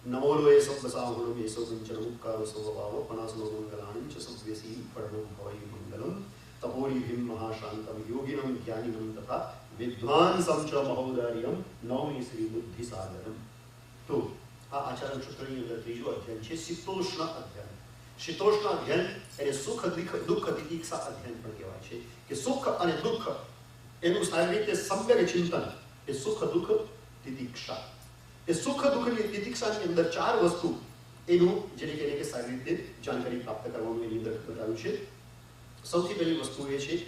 નમોલો એ સબ સાહુણો એસો puncture ઉપકારો સ્વભાવો પનાસનો મંગલાણિ ચ સવ્યસી ફળનો ભવઈ મંગલમ તપોરિભિમ મહાશાંતમ યોગિનમ જ્ઞાનિનમ તથા વિદ્વાંસમ ચ મહોદર્યમ નૌમિ શ્રી બુદ્ધિ સાગરમ. તો આ આચરણ સૂત્રની અંદર ત્રીજો અધ્યયન છે શીતોષ્ણ અધ્યયન. શીતોષ્ણ અધ્યયન એટલે સુખ દુઃખ તિતિક્ષા અધ્યયન પણ કહેવાય છે કે સુખ અને દુઃખ એનું સારી રીતે સમ્યક ચિંતન એ સુખ દુઃખ તિતિક્ષા. એ સુખ દુઃખની તિતિક્ષાની અંદર ચાર વસ્તુ એનું જેને કે સારી રીતે જાણકારી પ્રાપ્ત કરવાનું એની અંદર બતાવ્યું છે. સૌથી પહેલી વસ્તુ એ છે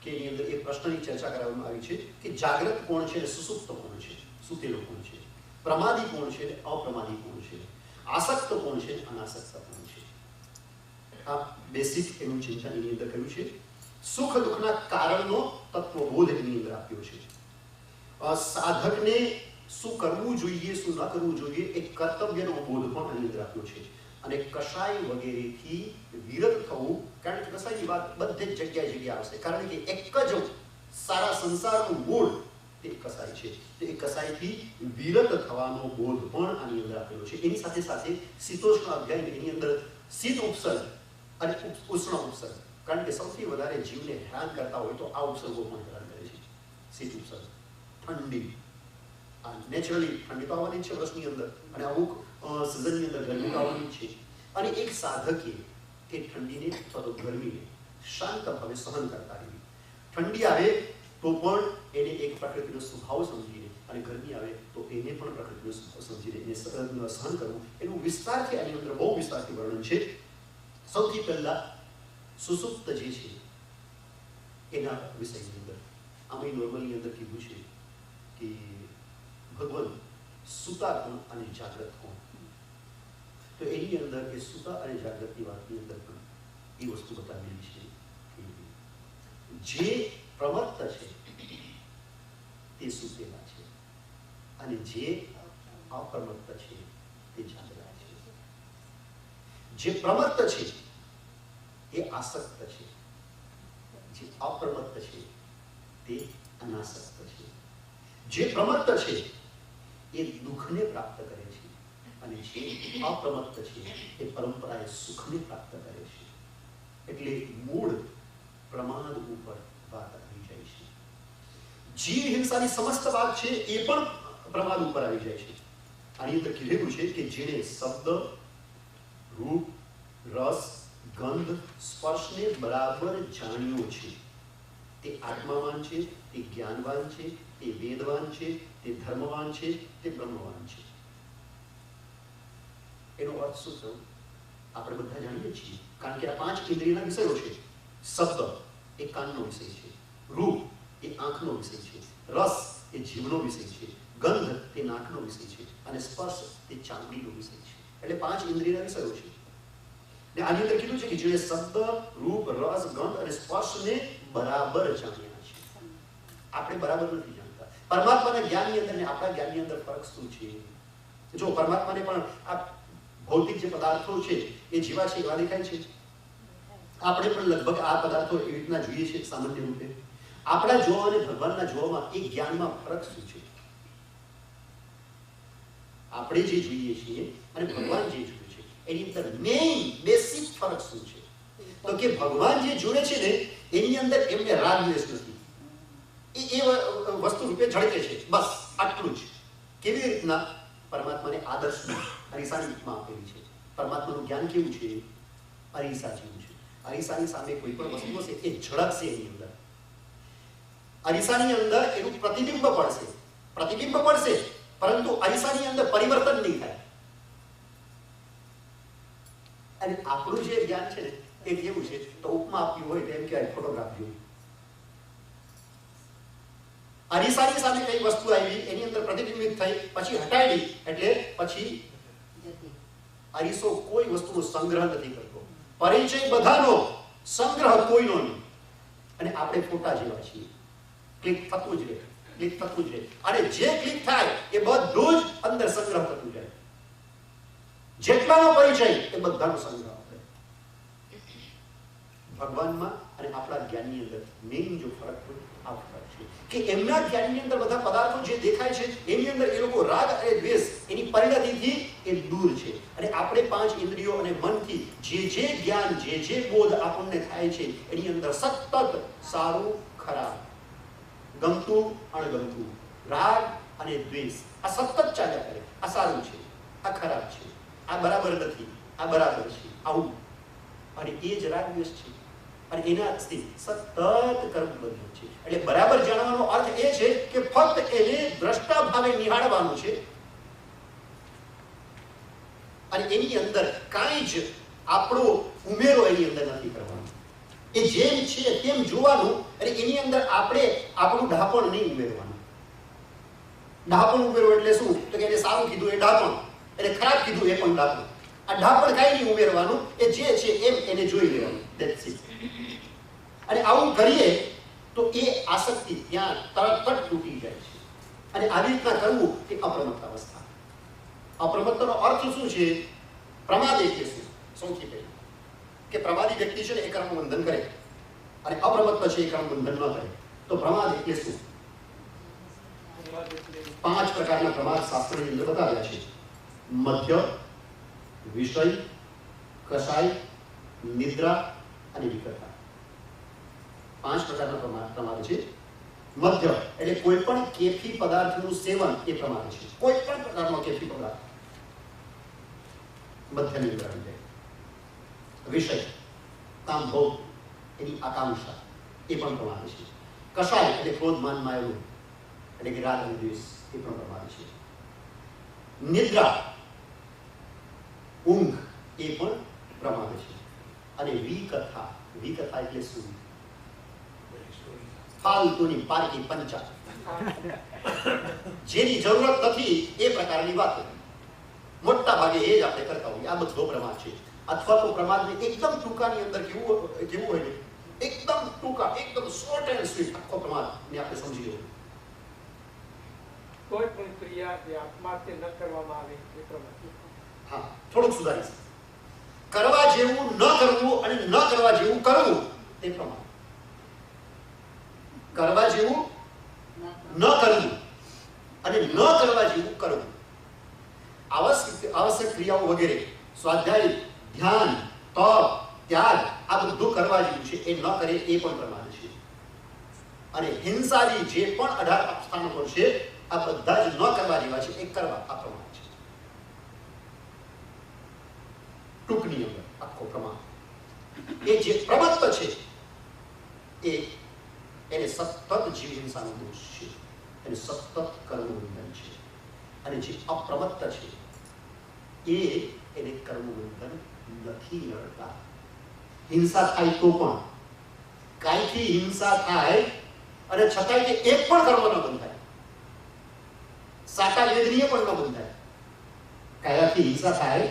કે એની અંદર એક પ્રશ્નની ચર્ચા કરવામાં આવી છે કે જાગ્રત કોણ છે અને સુસુપ્ત કોણ છે, સુતેલો કોણ છે, પ્રમાદી કોણ છે અને અપ્રમાદી કોણ છે, આસક્ત કોણ છે અને અનાસક્ત કોણ છે. આ બેસિક એનું ચિંતન એની અંદર કર્યું છે. સુખ દુઃખના કારણનો તત્વબોધ એની અંદર આપ્યો છે. સાધકને શું કરવું જોઈએ શું ન કરવું જોઈએ એક કર્તવ્યનો બોધ પણ એની અંદર આપ્યો છે. અને કશાય વગેરેથી વિરત થવું, કારણ કે કશાયની વાત બધે જ જગ્યાએ આવશે, કારણ કે એક જ સારા સંસારનું મૂળ તે કસાય છે. તો એ કસાયથી વિરત થવાનો બોધ પણ આની અંદર આપેલો છે. એની સાથે સાથે શીતોષ્ણ અધ્યાય એની અંદર શીત ઉપસર્ગ અને ઉષ્ણ ઉપસર્ગ, કારણ કે સૌથી વધારે જીવને હેરાન કરતા હોય તો આ ઉપસર્ગો પણ હેરાન કરે છે. શીત ઉપસર્ગ, ઠંડી, આ નેચરલી ઠંડી તો આવવાની છે વર્ષની અંદર અને અમુક સિઝનની અંદર ગરમી આવવાની છે. અને એક સાધકે તે ઠંડીને અથવા તો ગરમીને શાંત ભાવે સહન કરતા રહેવી. ઠંડી આવે તો પણ એને એક પ્રકૃતિનો સ્વભાવ સમજીને અને ગરમી આવે તો એને પણ પ્રકૃતિનો સ્વભાવ સમજીને એને સહન કરવું, એનું વિસ્તારથી આની અંદર બહુ વિસ્તારથી વર્ણન છે. સૌથી પહેલા સુસુપ્ત જે છે એના વિષયની અંદર આમાં નોર્મલની અંદર કીધું છે કે ભગવાન સુતા કોણ અને જાગ્રત કોણ. તો એની અંદર એ સુતા અને જાગ્રતની વાતની અંદર પણ એ વસ્તુ બતાવેલી છે કે જે પ્રમત્ત છે તે સુતેલા છે અને જે અપ્રમત્ત છે તે જાગેલા છે. જે પ્રમત્ત છે એ આસક્ત છે, જે અપ્રમત્ત છે તે અનાસક્ત છે. જે પ્રમત્ત છે એ દુઃખને પ્રાપ્ત કરે છે અને જે અપ્રમત્ત છે એ પરંપરાએ સુખને પ્રાપ્ત કરે છે. એટલે મૂળ પ્રમાદ ઉપર વાત આવી જાય છે. જીવ હિંસાની સમસ્ત વાત છે એ પણ પ્રમાદ ઉપર આવી જાય છે. આની અંદર કહેલું છે કે જેણે શબ્દ, રૂપ, રસ, ગંધ, સ્પર્શને બરાબર જાણ્યો છે તે આત્માવાન છે, તે જ્ઞાનવાન છે, તે વેદવાન છે, તે ધર્મવાન છે, તે બ્રહ્મવાન છે. એનો અર્થ શું થયો આપણે બધા જાણીએ છીએ, કારણ કે આ પાંચ ઇન્દ્રિયના વિષયો છે. શબ્દ એ કાનનો વિષય છે, રૂપ એ આંખનો વિષય છે, રસ એ જીભનો વિષય છે, ગંધ તે નાકનો વિષય છે અને સ્પર્શ તે ચામડીનો વિષય છે. એટલે પાંચ ઇન્દ્રિયના વિષયો છે. ને આની અંદર કીધું છે કે જેણે શબ્દ, રૂપ, રસ, ગંધ અને સ્પર્શને બરાબર જાણ્યા છે. આપણે બરાબર નથી જાણતા. પરમાત્માના જ્ઞાનની અંદર ને આપણા જ્ઞાનની અંદર ફરક શું છે? જો પરમાત્માને પણ આ ભૌતિક જે પદાર્થો છે એ જીવા છે એવા દેખાય છે. આપણે પણ લગભગ આ પદાર્થો એવી રીતના જોઈએ છે સામાન્ય રૂપે. આપણા જોવા અને ભગવાનના જોવામાં એ જ્ઞાનમાં ફરક શું છે? આપણે જે જોઈએ છીએ અને ભગવાન જે જુએ છે એની અંદર મેઇન બેસિક ફરક શું છે? તો કે ભગવાન જે જુએ છે ને એની અંદર એમને રાગ દ્વેષ નથી. એ વસ્તુ રૂપે ઝળકે છે, બસ આટલું જ. કેવી રીતના? પરમાત્માને આદર્શમાં અરીસાની રીતમાં આપેલી છે. પરમાત્માનું જ્ઞાન કેવું છે? અરીસા જેવું છે. અરીસાની સામે કોઈ પણ વસ્તુ હશે એ ઝળકશે એની અંદર. અરીસાની અંદર એનું પ્રતિબિંબ પડશે પરંતુ અરીસાની અંદર પરિવર્તન નહીં થાય. અને આપણું જે જ્ઞાન છે ને એ કેવું છે? તો ઉપમા આપ્યું હોય તેમ કે ફોટોગ્રાફી. અરીસાની સામે કઈ વસ્તુ આવી એની અંદર પ્રતિબિંબિત થઈ પછી હટાવી એટલે પછી અરીસો કોઈ વસ્તુનો સંગ્રહ નથી કરતો. પરિચય બધાનો, સંગ્રહ કોઈનો નહીં. અને આપણે ફોટા જેવા છીએ, ક્લિક થતું જ રહે. અને જે ક્લિક થાય એ બધું જ અંદર સંગ્રહ થતું જાય. જેટલાનો પરિચય એ બધાનો સંગ્રહ. ભગવાનમાં અને આપણા જ્ઞાનની અંદર મેઇન જો ફરક હોય આ ફરક છે કે એમના જ્ઞાનની અંદર બધા પદાર્થો જે દેખાય છે એની અંદર એ લોકો રાગ અને દ્વેષ એની પરિણતિથી એ દૂર છે. અને આપણે પાંચ ઇન્દ્રિયો અને મનથી જે જ્ઞાન જે બોધ આપણને થાય છે એની અંદર સતત સારું ખરાબ, ગમતું અણગમતું, રાગ અને દ્વેષ આ સતત ચાલ્યા કરે. આ સારું છે, આ ખરાબ છે, આ બરાબર નથી, આ બરાબર છે, આવું. અને એ જ રાગ દ્વેષ છે અને એનાથી સતત કર્મ બંધન છે. એટલે બરાબર જાણવાનો અર્થ એ છે કે ફક્ત એને દ્રષ્ટા ભાવે નિહાળવાનું છે અને એની અંદર કાંઈ જ આપણો ઉમેરો એની અંદર નથી કરવાનો. એ જેમ છે તેમ જોવાનું અને એની અંદર આપણે આપણું ડાપણ નહીં ઉમેરવાનું. ડાપણ ઉમેરવું એટલે શું? તો કે એને સારું કીધું એ ડાપણ, એને ખરાબ કીધું એ પણ ડાપણ. આ ડાપણ કાંઈ નહીં ઉમેરવાનું, એ જે છે એમ એને જોઈ લેવાનું. That's it. અને આવું કરીએ તો એ આસક્તિ ત્યાં તરત જ તૂટી જાય છે. અને આવી રીતના કરવું એ અપ્રમત્ત અવસ્થા. અપ્રમત્તનો અર્થ શું છે? પ્રમાદ એટલે શું? સૌથી પહેલું કે પ્રમાદી વ્યક્તિ છે ને એ કર્મ બંધન કરે અને અપ્રમત્ત છે એ કર્મ બંધન ન કરે. તો પ્રમાદ એટલે શું? 5 પ્રકારના પ્રમાદ શાસ્ત્રની અંદર બતાવ્યા છે. મધ્ય, વિષય, કષાય, નિદ્રા અને વિકર્તા. 5 પ્રકારના પ્રમાદ છે. મધ્ય એટલે કોઈ પણ કેફી પદાર્થનું સેવન એ પ્રમાદ છે. કોઈ પણ પ્રકારનો કેફી પદાર્થ મધ્યની અંદર આવી જાય. વિષય, કામ, ભોગ, એની આકાંક્ષા એ પણ પ્રમાદ છે. કષાય એટલે ક્રોધ, માન, માયા એટલે કે રાગ અને દ્વેષ એ પણ પ્રમાદ છે. નિદ્રા, ઊંઘ એ પણ પ્રમાદ છે. અને વિકથા, વિકથા એટલે શું? ફાલતુની પારકી પંચા, જેની જરૂરત નથી એ પ્રકારની વાત મોટા ભાગે એ જ આપણે કરતા હોઈએ. આ બધો પ્રમાદ છે. અથવા તો પ્રમાદને એકદમ ટૂંકાની અંદર કેવું હોય ને, એકદમ ટૂંકા, એકદમ શોર્ટ એન્ડ સ્વીટ આખો પ્રમાદને આપણે સમજી લેવું. કોઈ પણ ક્રિયા જે આત્માર્થે ન કરવામાં આવે એ પ્રમાદ. હા, થોડુંક સુધારીશ. કરવા જેવું ન કરવું અને ન કરવા જેવું કરવું તે પ્રમાદ. કરવા જેવું ન કરવું અને ન કરવા જેવું કરવું. આવશ્યક ક્રિયાઓ વગેરે, સ્વાધ્યાય, ધ્યાન, તપ, ત્યાગ આ બધું કરવા જેવું છે એ ન કરે એ પણ પ્રમાદ છે. અને હિંસાની જે પણ 18 સ્થાનો પર છે આ બધા જ ન કરવા જેવા છે એ કરવા આ પ્રમાદ છે. ટૂંકની અંદર આખો પ્રમાદ એ જે પ્રમત્ત છે એને સતત જીવ હિંસાનો દોષ છે, એને સતત કર્મ બંધન છે. અને જે અપ્રમત્ત છે એને કર્મ બંધન નથી નડતા. હિંસા થાય તો પણ, કાંઈથી હિંસા થાય અને છતાંય એક પણ કર્મ ન બંધાય, સાટા વેદનીય પણ ન બંધાય. કાયાથી હિંસા થાય,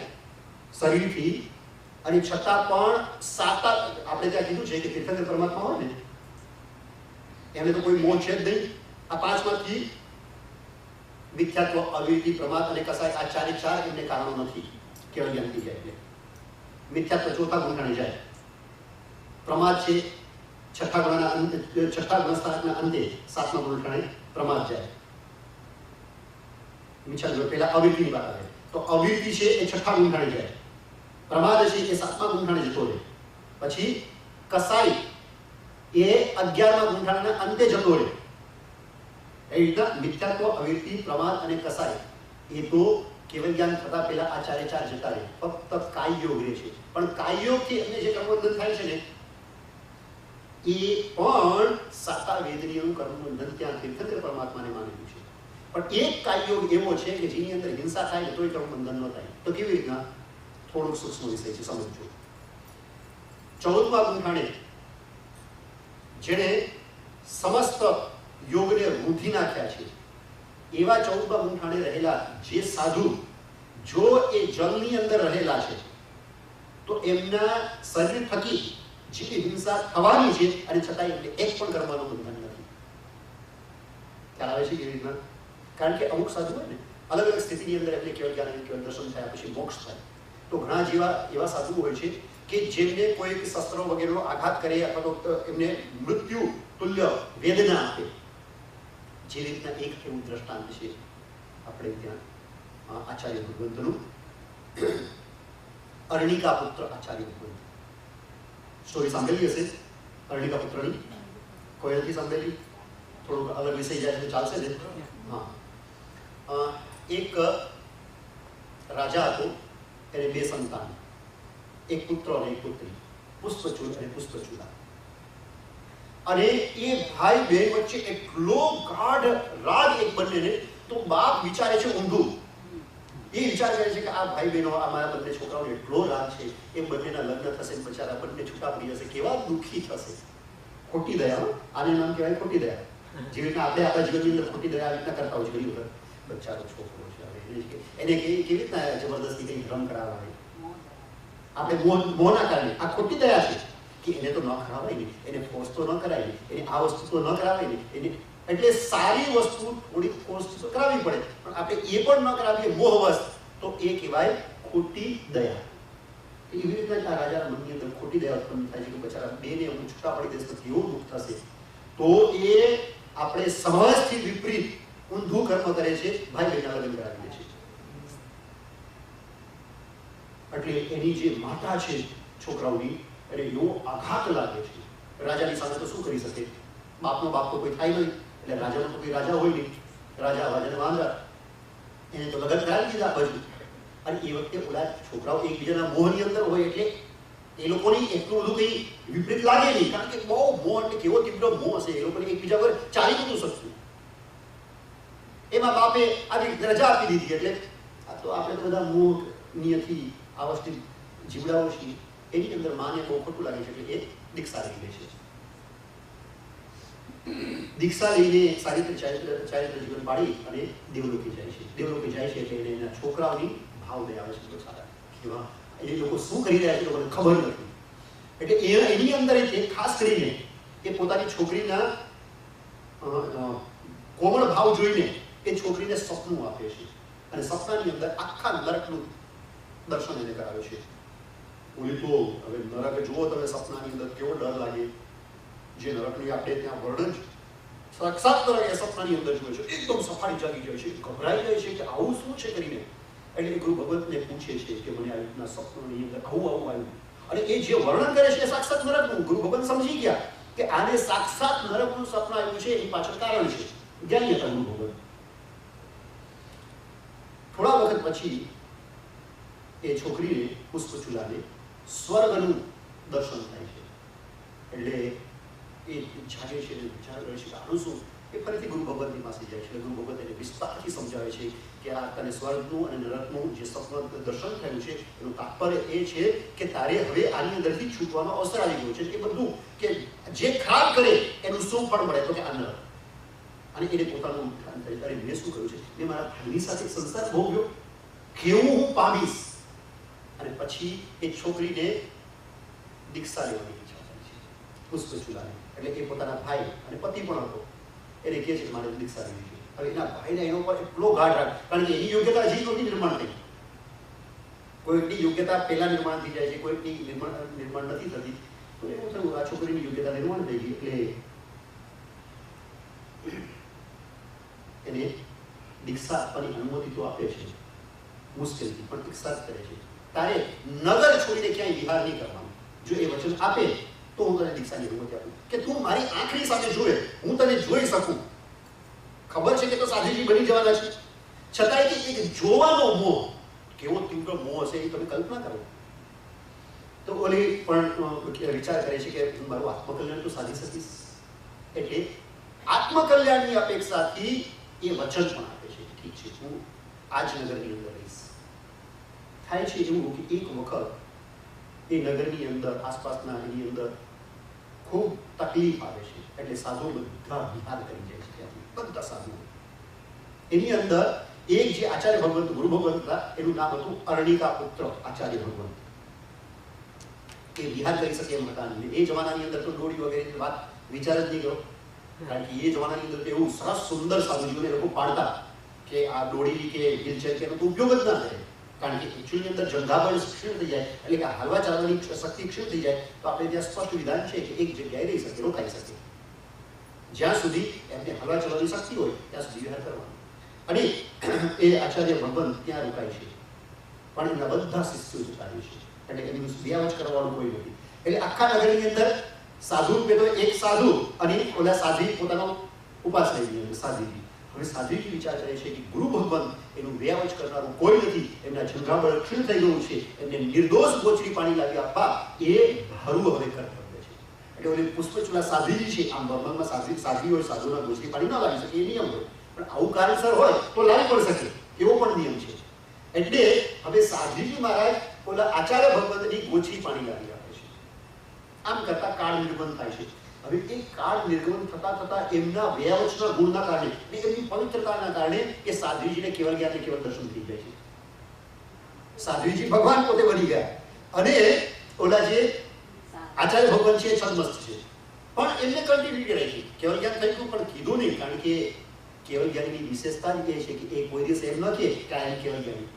શરીરથી, અને છતાં પણ સાતા, આપણે ત્યાં કીધું છે કે તીર્થંકર પરમાત્મા હોય ને એમને તો કોઈ મોહ છે જ નહીં. આ 5 માંથી મિથ્યાત્વ, અવિરતિ, પ્રમાદ અને કસાય આ 4 એમને કારણો નથી. કેવળ જ્ઞાનથી જાય એટલે મિથ્યાત્વ ચોથા ગુણગાણે જાય. પ્રમાદ છે છઠ્ઠા ગુણસ્થાનના અંતે 7મા ગુણગાણે પ્રમાદ જાય. મિચ્છામી પહેલા અવિરતિની વાત આવે તો અવિરતિ છે એ 6થા ગુણગાણે જાય. પ્રમાદ છે એ 7મા ગુણગાણે જતો રહે. પછી કસાય એ 11મા ગુણગાળાના અંતે જતો રહે. એ રીતના મિથ્યાત્વ, અવિરતિ, પ્રમાદ અને કસાય એ તો કેવલ જ્ઞાન થતા પહેલા આ 4 જતા રહે. ફક્ત કાયયોગ રહે છે. પણ કાયયોગથી એમને જે કર્મબંધન થાય છે ને એ પણ સાતા વેદનીયનું કર્મબંધન ત્યાં તીર્થંકર પરમાત્માને માનેલું છે. પણ એક કાયયોગ એવો છે કે જેની અંદર હિંસા થાય તોય કર્મબંધન ન થાય. તો કેવી રીતના? થોડોક સૂક્ષ્મ વિષય છે, સમજો. 14મા ગુણગાણે જેણે સમસ્ત યોગને રૂંધી નાખ્યા છે એવા 14મા ગુણગાણે રહેલા જે સાધુ જો એ જલની અંદર રહેલા છે તો એમના શરીર થકી જે હિંસા થવાની છે અને છતાં એમને એક પણ કર્મનું બંધન નથી. ખ્યાલ આવે છે કેવી રીતના? કારણ કે અમુક સાધુ હોય ને અલગ અલગ સ્થિતિની અંદર એમને કેવળ જ્ઞાન, કેવળ દર્શન થયા પછી મોક્ષ થાય. તો ઘણા જેવા એવા સાધુ હોય છે કે જેમને કોઈ શસ્ત્રો વગેરેનો આઘાત કરે અથવા તો એમને મૃત્યુ તુલ્ય વેદના આપે, જે રીતના એક એવું દ્રષ્ટાંત છે આપણે ત્યાં આચાર્ય ભગવંતનું, અર્ણિકા પુત્ર આચાર્ય ભગવંત. સ્ટોરી સાંભળેલી હશે અર્ણિકા પુત્રની? કોઈ નથી સાંભળેલી? થોડુંક અલગ વિષય જાય તો ચાલશે ને? હા, એક રાજા હતો, એને 2 સંતાન, એક પુત્ર અને એક પુત્રી, પુષ્પચૂડ અને પુષ્પચૂડા. અને એ ભાઈ બહેન વચ્ચે એટલો ગાઢ રાગ એક બંનેને, તો બાપ વિચારે છે ઊંધું. એ વિચાર કરે છે કે આ ભાઈ બહેનો, આ મારા બંને છોકરાઓને એટલો રાગ છે, એ બંનેના લગ્ન થશે, બચારા બંને છૂટા પડી જશે, કેવા દુઃખી થશે. ખોટી દયા, આને નામ કહેવાય ખોટી દયા. જે રીતના આપણે આપણા જીવનની અંદર ખોટી દયા આ રીતના કરતા હોય છે, ઘણી વખત બચ્ચારો છોકરો છે એને કેવી રીતના જબરદસ્તી કંઈ ધર્મ કરાવવા, આપણે મોહના કારણે, આ ખોટી દયા છે કે એને તો ન કરાવાય ને, એને ફોર્સ તો ન કરાય ને, એને આ વસ્તુ તો ન કરાવાય ને, એને એટલે સારી વસ્તુ થોડી ફોર્સ તો કરાવવી પડે, પણ આપણે એ પણ ન કરાવીએ મોહવશ, તો એ કહેવાય ખોટી દયા. એવી રીતના આ રાજાના મનની અંદર ખોટી દયા ઉત્પન્ન થાય છે કે બચારા બેને હું છૂટા પડી દેશ તો કેવું દુઃખ થશે. તો એ આપણે સમાજથી વિપરીત ઊંધું કર્મ કરે છે, ભાઈ બહેનના લગ્ન કરાવી દે છે. એટલે એની જે માતા છે છોકરાઓની, એને એવો આઘાત લાગે છે. રાજાની સામે તો શું કરી શકે? બાપનો બાપ તો કોઈ થાય નહીં, એટલે રાજાનો તો કોઈ રાજા હોય નહીં. રાજાને વાંદરા, એને તો લગ્ન કરાવી દીધા બાજુ. અને એ વખતે ઓલા છોકરાઓ એકબીજાના મોહની અંદર હોય, એટલે એ લોકોની એટલું બધું કંઈ વિપરીત લાગે નહીં, કારણ કે બહુ મોહ, એટલે કેવો તીવ્ર મોહ હશે, એ લોકોને એકબીજા પર ચાલી નતું શકતું. એમાં બાપે આવી રજા આપી દીધી, એટલે આ તો આપણે બધા મોહ નિયથી આવસ્થી જીવડાઓ છીએ, એની અંદર માને બહુ ખોટું લાગે છે, એટલે એ દીક્ષા લઈ લે છે. દીક્ષા લઈને સારી રીતે ચારિત્ર જીવન પાડી અને દેવલોકે જાય છે. દેવલોકે જાય છે એટલે એના છોકરાઓની ભાવ દે આવે છે. તો સારા કેવા એ લોકો શું કરી રહ્યા છે લોકોને ખબર નથી. એટલે એની અંદર ખાસ કરીને એ પોતાની છોકરીના કોમળ ભાવ જોઈને એ છોકરીને સપનું આપે છે, અને સપનાની અંદર આખા નરકનું દર્શન એને કરાવે છે. ઓલી તો હવે નરક જુઓ તમે, સપનાની અંદર કેવો ડર લાગે. જે નરકની આપણે ત્યાં વર્ણન છે, સાક્ષાત નરક એ સપનાની અંદર જુએ છે, એકદમ સફાળી જાગી જાય છે, ગભરાઈ જાય છે કે આવું શું છે કરીને. એટલે ગુરુ ભગવતને પૂછે છે કે મને આવી રીતના સપનાની અંદર આવું આવ્યું, અને એ જે વર્ણન કરે છે એ સાક્ષાત નરકનું. ગુરુ ભગવત સમજી ગયા કે આને સાક્ષાત નરકનું સપનું આવ્યું છે, એની પાછળ કારણ છે. જ્ઞાની હતા ગુરુ ભગવત. થોડા વખત પછી એ છોકરીને, પુષ્પચૂડાને સ્વર્ગનું દર્શન થાય છે. એટલે એ જાગે છે, વિચાર કરે છે કે આનું શું. એ ફરીથી ગુરુ ભગવતની પાસે જાય છે. ગુરુ ભગવત એને વિસ્તારથી સમજાવે છે કે આ તને સ્વર્ગનું અને નરકનું જે સપન દર્શન થયું છે, એનું તાત્પર્ય એ છે કે તારે હવે આની અંદરથી છૂટવાનો અવસર આવી ગયો છે. એ બધું કે જે ખરાબ કરે એનું શું ફળ મળે, તો કે આ નરક. અને એને પોતાનું ધ્યાન થાય, અરે મેં શું કર્યું છે, મેં મારા ભાઈની સાથે સંસાર ભોગવ્યો, કેવું હું પામીશ. અને પછી એ છોકરીને દીક્ષા લેવાની ઈચ્છા થાય છે, પુષ્પચૂડાને. એટલે એ પોતાના ભાઈ અને પતિ પણ હતો, એને કહે છે કે મારે દીક્ષા લેવી છે. હવે એના ભાઈને એનો પર એટલો ગાઢ રાગ, કારણ કે એની યોગ્યતા હજી નહોતી નિર્માણ થઈ. કોઈકની યોગ્યતા પહેલા નિર્માણ થઈ જાય છે, કોઈકની નિર્માણ નથી થતી. તો એવું થયું, આ છોકરીની યોગ્યતા નિર્માણ થઈ ગઈ, એટલે એને દીક્ષા આપવાની અનુમતિ તો આપે છે, મુશ્કેલથી, પણ દીક્ષા જ કરે છે. તારે નગર છોડીને ક્યાંય વિહાર નહીં કરવાનો. જો એ વચન આપે તો હું તને દીક્ષાની અનુમતિ આપું, કે તું મારી આંખની સામે જોવે, હું તને જોઈ શકું. ખબર છે કે તો સાધુજી બની જવાના છે, છતાંય એક જોવાનો મોહ, કેવો તીવ્ર મોહ હશે એ તમે કલ્પના કરો. તો ઓલી પણ વિચાર કરે છે કે હું મારું આત્મકલ્યાણ તો સાધી શકીશ. એટલે આત્મકલ્યાણની અપેક્ષાથી એ વચન પણ આપે છે, ઠીક છે હું આ જ નગરની અંદર રહીશ. થાય છે એવું કે એક વખત એ નગરની અંદર, આસપાસના એની અંદર ખૂબ તકલીફ આવે છે. એટલે સાધુ બધા વિહાર કરી જાય છે ત્યાંથી, બધા સાધુ. એની અંદર એક જે આચાર્ય ભગવંત, ગુરુ ભગવંત હતા, એનું નામ હતું અર્ણિકા પુત્ર આચાર્ય ભગવંત. એ વિહાર કરી શકે એમ હતા નહીં. એ જમાનાની અંદર તો ડોળી વગેરેની વાત વિચાર જ નહીં કરો, કારણ કે એ જમાનાની અંદર એવું સરસ સુંદર સાધુજીઓને લોકો પાડતા કે આ ડોળી કે વ્હીલચેર કે એનો તો ઉપયોગ જ ના કરે. કારણ કે એકચ્યુઅલી અંદર જંઘાબળ ક્ષીણ થઈ જાય એટલે કે હાલવા ચાલવાની શક્તિ ક્ષીણ થઈ જાય તો આપણે ત્યાં સ્પષ્ટ વિધાન છે કે એક જગ્યાએ રહી શકે, રોકાઈ શકે. જ્યાં સુધી એમને હલવા ચલવાની શક્તિ હોય ત્યાં સુધી વિહાર કરવાનો. અને એ આચાર્ય ભગવાન ત્યાં રોકાય છે, પણ એમના બધા શિષ્યો જતા રહે છે, એટલે એમનું વ્યાવચ કરવાનું કોઈ નથી. એટલે આખા નગરની અંદર સાધુ રૂપે તો એક સાધુ અને ઓલા સાધ્વી પોતાનો ઉપાસ લઈ ગયો સાધ્વી. હવે સાધ્વી વિચાર કરે છે કે ગુરુ ભગવાન એનું વ્યાવચ કરનારું કોઈ નથી, એમના જંઘાબળ ક્ષીણ થઈ ગયું છે, એમને નિર્દોષ ગોચરી પાણી લાવી આપવા એ હરવું હવે કર્તવ્ય છે. એટલે ઓલી પુષ્પચૂડા સાધ્વી છે, આમ નોર્મલમાં સાધ્વી હોય, સાધુના ગોચરી પાણી ન લાવી શકે એ નિયમ હોય, પણ આવું કારણસર હોય તો લાવી પણ શકે એવો પણ નિયમ છે. એટલે હવે સાધ્વીજી મહારાજ ઓલા આચાર્ય ભગવંતની ગોચરી પાણી લાવી આપે છે. આમ કરતા કાળ નિર્ગમન થાય છે. હવે એ કાળ નિર્ગમન થતા એમના વ્યાવચના ગુણના કારણે, એમની પવિત્રતાના કારણે એ સાધ્વીજીને કેવલ જ્ઞાન કેવલ દર્શન થઈ જાય છે. સાધ્વીજી ભગવાન પોતે બની ગયા અને ઓલા જે આચાર્ય ભગવાન છે એ છદ્મસ્ત છે, પણ એમને કન્ટિન્યુટી રહી છે. કેવલ જ્ઞાન થઈ ગયું પણ કીધું નહીં, કારણ કે કેવલ જ્ઞાનની વિશેષતા એ છે કે એ કોઈ દિવસ એમ ન કહે કે આઈ એમ કેવલ જ્ઞાની.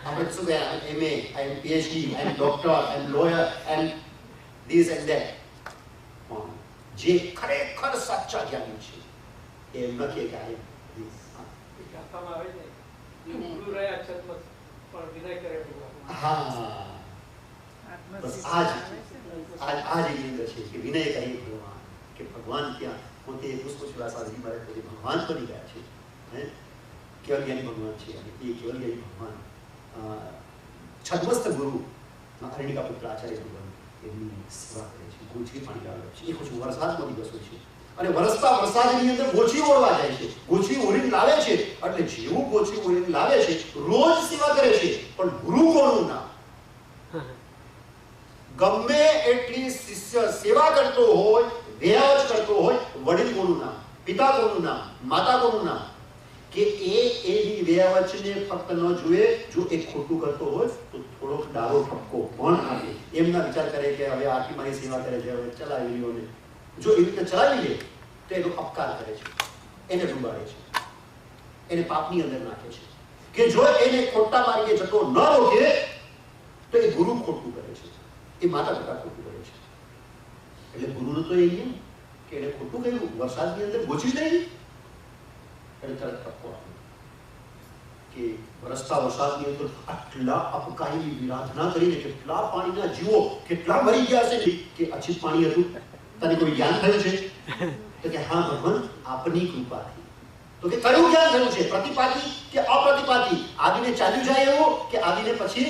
આપણે શું કહે, I am MA, I am PhD, I am doctor, I am lawyer, I am this and that. જે ખરેખર સાચા જ્ઞાની છે એમ ન કહે કે આઈ એમ ધીસ. ગાથામાં આવે છે ગુરુ રહ્યા છદ્મસ્ત પણ વિનય કરે ભગવાન. હા, બસ આ જ અંદર છે કે વિનય કરી ભગવાન, કે ભગવાન ત્યાં પોતે પુષ્પચૂડા સાધ્વી મારે પોતે ભગવાન બની ગયા છે. કેવલ જ્ઞાની ભગવાન છે અને એ કેવલ જ્ઞાની ભગવાન છદ્મસ્ત ગુરુ અરણ્યકા પુત્ર આચાર્ય ભગવાન એમની સેવા કરે છે, ગોચરી પાણી લાવે છે. એ પછી વરસાદનો દિવસ હોય છે અને વરસતા વરસાદની અંદર ગોચરી ઓળવા જાય છે, ગોચરી ઓળીને લાવે છે. એટલે જેવું ગોચરી ઓળીને લાવે છે રોજ સેવા કરે છે, પણ ગુરુ કોનું નામ? ગમે એટલી શિષ્ય સેવા કરતો હોય, વ્યાવચ કરતો હોય, વડીલ કોનું નામ? પિતા કોનું નામ? માતા કોનું નામ? કે એની વ્યાવચને ફક્ત ન જુએ, જો એ ખોટું કરતો હોય તો થોડોક ડારો ઠપકો પણ આપે. એમના વિચાર કરે કે હવે આટલી મારી સેવા કરે છે, હવે ચલાવી લ્યો ને. જો એવી રીતે ચલાવી લે તો એનો અપકાર કરે છે, એને ડૂબાડે છે, એને પાપની અંદર નાખે છે. કે જો એને ખોટા માર્ગે જતો ન રોકે તો એ ગુરુ ખોટું કરે છે, એ માતા પિતા ખોટું કરે છે. એટલે ગુરુનો તો એ નિયમ કે એને ખોટું કહ્યું, વરસાદની અંદર ગોચરી થઈ એટલે તરત ઠપકો આપ્યો કે વરસતા વરસાદની અંદર આટલા અપકાયની વિરાધના કરીને કેટલા પાણીના જીવો કેટલા મરી ગયા છે કે અછિત પાણી હતું. તને કોઈ જ્ઞાન થયું છે? તો કે હા ભગવાન આપની કૃપાથી. તો કે કયું જ્ઞાન થયું છે? પ્રતિપાતી કે અપ્રતિપાતી? આવીને ચાલ્યું જાય એવું કે આવીને પછી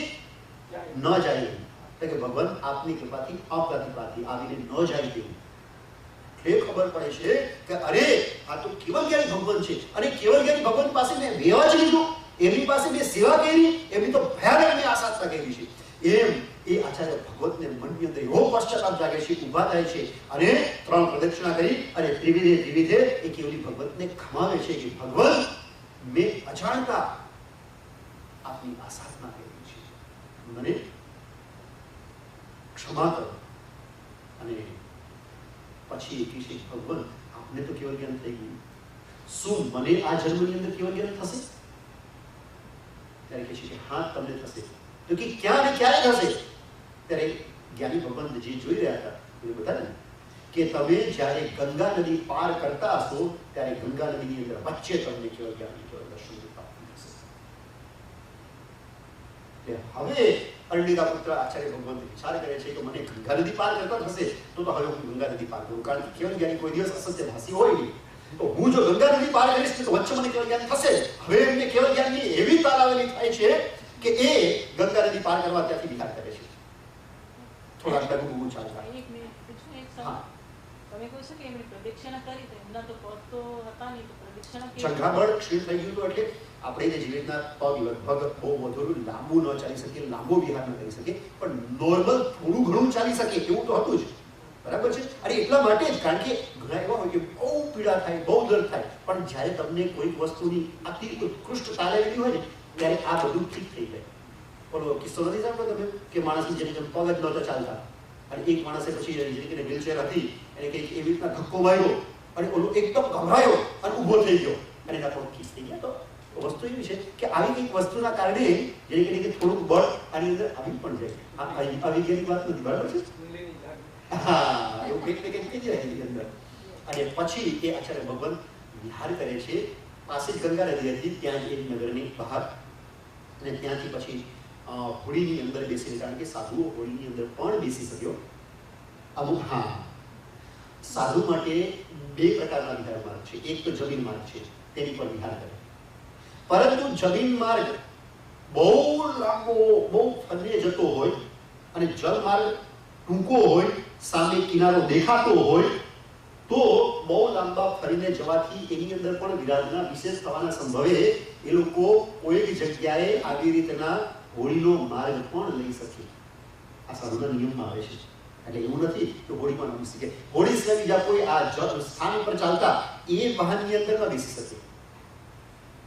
ન જાય એવું? તો કે ભગવાન આપની કૃપાથી અપ્રતિપાતી, આવીને ન જાય તેવું. એ ખબર પડે છે કે અરે આ તો કેવલ જ્ઞાની ભગવાન છે અને કેવલ જ્ઞાની ભગવાન પાસે મેં વ્યાવચ લીધું, એમની પાસે મેં સેવા કરી, એમની તો ભયાનક મેં આસાધના કરી છે. એમ એ આચાર્ય ભગવતને મનની અંદર એવો પશ્ચાતાપ જાગે છે, ઊભા થાય છે અને 3 પ્રદક્ષિણા કરી અને ત્રિવિધે એ કેવલી ભગવતને ખમાવે છે કે ભગવાન મેં અજાણતા આપની આસાધના કરી છે, મને ક્ષમા કરો. અને પછી એ કહે ભગવાન આપને તો કેવલ જ્ઞાન થઈ ગયું, શું મને આ જન્મની અંદર કેવલ જ્ઞાન થશે? ત્યારે કહે છે કે હા તમને થશે. તો કે ક્યાં ને ક્યારે થશે? ત્યારે જ્ઞાની ભગવાન જે જોઈ રહ્યા હતા એ બતાવ્યું કે તમે જ્યારે ગંગા નદી પાર કરતા હશો ત્યારે ગંગા નદીની અંદર વચ્ચે તમને કેવલ જ્ઞાન કેવલ દર્શન પ્રાપ્ત થશે. હવે અરણ્યકા પુત્ર આચાર્ય ભગવાન વિચાર કરે છે કે મને ગંગા નદી પાર કરતા થશે તો હવે હું ગંગા નદી પાર કરું, કારણ કે કેવલ જ્ઞાની કોઈ દિવસ અસત્ય ભાષી હોય નહીં. તો હું જો ગંગા નદી પાર કરીશ તો વચ્ચે મને કેવલ જ્ઞાન થશે. હવે એમને કેવલ જ્ઞાનની એવી તાલાવેલી થાય છે કે એ ગંગા નદી પાર કરવા ત્યાંથી વિહાર કરે છે. થોડા ડગું ચાલતા. એક મિનિટ પૂછું, એક સવાલ. તમે કહો છો કે એમની પ્રદક્ષિણા કરી તો એમના તો પગ તો હતા નહીં, તો પ્રદક્ષિણા કેવી? જંઘાબળ ક્ષીણ થઈ ગયું હતું એટલે આપણે જે રીતના પગ લગભગ બહુ વધુ લાંબુ ન ચાલી શકીએ, લાંબો વિહાર ન કરી શકીએ, પણ નોર્મલ થોડું ઘણું ચાલી શકીએ એવું તો હતું જ. બરાબર છે? અને એટલા માટે જ, કારણ કે ઘણા એવા હોય કે બહુ પીડા થાય, બહુ દર્દ થાય, પણ જ્યારે તમને કોઈક વસ્તુની અતિ ઉત્કૃષ્ટ તાલેલી હોય ને ત્યારે આ બધું ઠીક થઈ જાય. ઓલો કિસ્સો નથી સાંભળ્યો તમે કે માણસની જેને પગ જ નહોતા ચાલતા અને એક માણસે પછી જેને વ્હીલચેર હતી એને કંઈક એવી રીતના ધક્કો માર્યો અને ઓલો એકદમ ગભરાયો અને ઊભો થઈ ગયો અને એના પગ ખીસ થઈ ગયા. તો વસ્તુ એવી છે કે આવી કંઈક વસ્તુના કારણે જેને કે થોડુંક બળ આની અંદર આવી પણ જાય. આવી ગયેલી વાત નથી, બરાબર છે? હા, એવું કંઈક ને કંઈક થઈ જાય એની અંદર. અને પછી એ આચાર્ય ભગવાન વિહાર કરે છે. પાસે જ ગંગા નદી હતી, ત્યાં જ એ નગરની બહાર. અને ત્યાંથી પછી હોળીની અંદર બેસીને, કારણ કે સાધુઓ હોળીની અંદર પણ બેસી શક્યો. અમુક સાધુ માટે બે પ્રકારના વિહાર માર્ગ છે. એક તો જમીન માર્ગ છે, તેની પર વિહાર કરે. પરંતુ જમીન માર્ગ બહુ લાંબો, બહુ ફરીને જતો હોય અને જળ માર્ગ ટૂંકો હોય, સામે કિનારો દેખાતો હોય, તો બહુ લાંબા ફરીને જવાથી એની અંદર પણ વિરાધના વિશેષ થવાના સંભવે એ લોકો કોઈક જગ્યાએ આવી રીતના હોળીનો માર્ગ પણ લઈ શકે. આ સાધુના નિયમમાં આવે છે. એટલે એવું નથી કે હોળીમાં ન બેસી શકે. હોળી સિવાય બીજા કોઈ આ સ્થાન પર ચાલતા એ વાહનની અંદર ન બેસી શકે.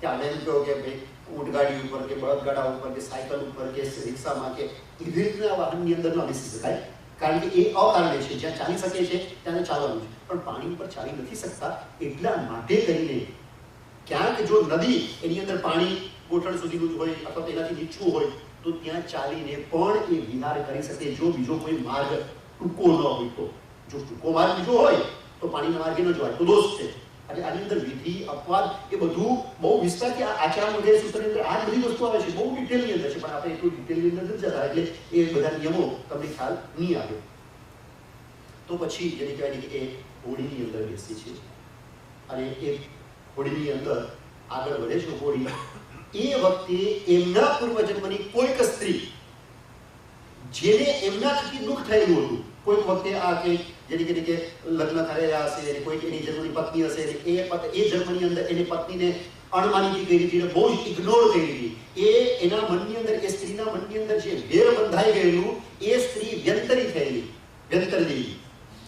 કે આપણે એમ કહો કે ભાઈ ઊંટગાડી ઉપર કે બળદગાડા ઉપર કે સાયકલ ઉપર કે રિક્ષામાં કે એવી રીતના વાહનની અંદર ન બેસી શકાય. કારણ કે એ અકારણે છે. જ્યાં ચાલી શકે છે ત્યાં ચાલવાનું છે, પણ પાણી ઉપર ચાલી નથી શકતા. એટલા માટે કરીને ક્યાંક જો નદી એની અંદર પાણી ગોઠણ સુધીનું હોય અથવા તેનાથી નીચું હોય તો ત્યાં ચાલીને પણ એ વિહાર કરી શકે, જો બીજો કોઈ માર્ગ ટૂંકો ન હોય તો. જો ટૂંકો માર્ગ બીજો હોય તો પાણીના માર્ગે ન જવાય, તો દોષ છે. એટલે આની અંદર વિધિ, અપવાદ એ બધું બહુ વિસ્તારથી આચાર્ય વગેરે સૂત્રની અંદર આ બધી વસ્તુ આવે છે, બહુ ડિટેલની અંદર છે. પણ આપણે એટલું ડિટેલની અંદર નથી જતા, એટલે એ બધા નિયમો તમને ખ્યાલ નહીં આવે. તો પછી જેને કહેવાય કે એ હોળીની અંદર બેસી છે અને એ હોળીની અંદર આગળ વધે છે. હોળી એ વખતે એમના પૂર્વજન્મની કોઈક સ્ત્રી જેને એમના થકી દુઃખ થયેલું હતું, કોઈક વખતે આ કે જેની કે લગ્ન થયેલા હશે, કોઈક એની જન્મની પત્ની હશે, એ જન્મની અંદર એની પત્નીને અણમાનીતી કરી હતી, બહુ જ ઇગ્નોર કરી હતી. એના મનની અંદર, એ સ્ત્રીના મનની અંદર જે વેર બંધાઈ ગયેલું, એ સ્ત્રી વ્યંતરી થયેલી, વ્યંતર દેવી.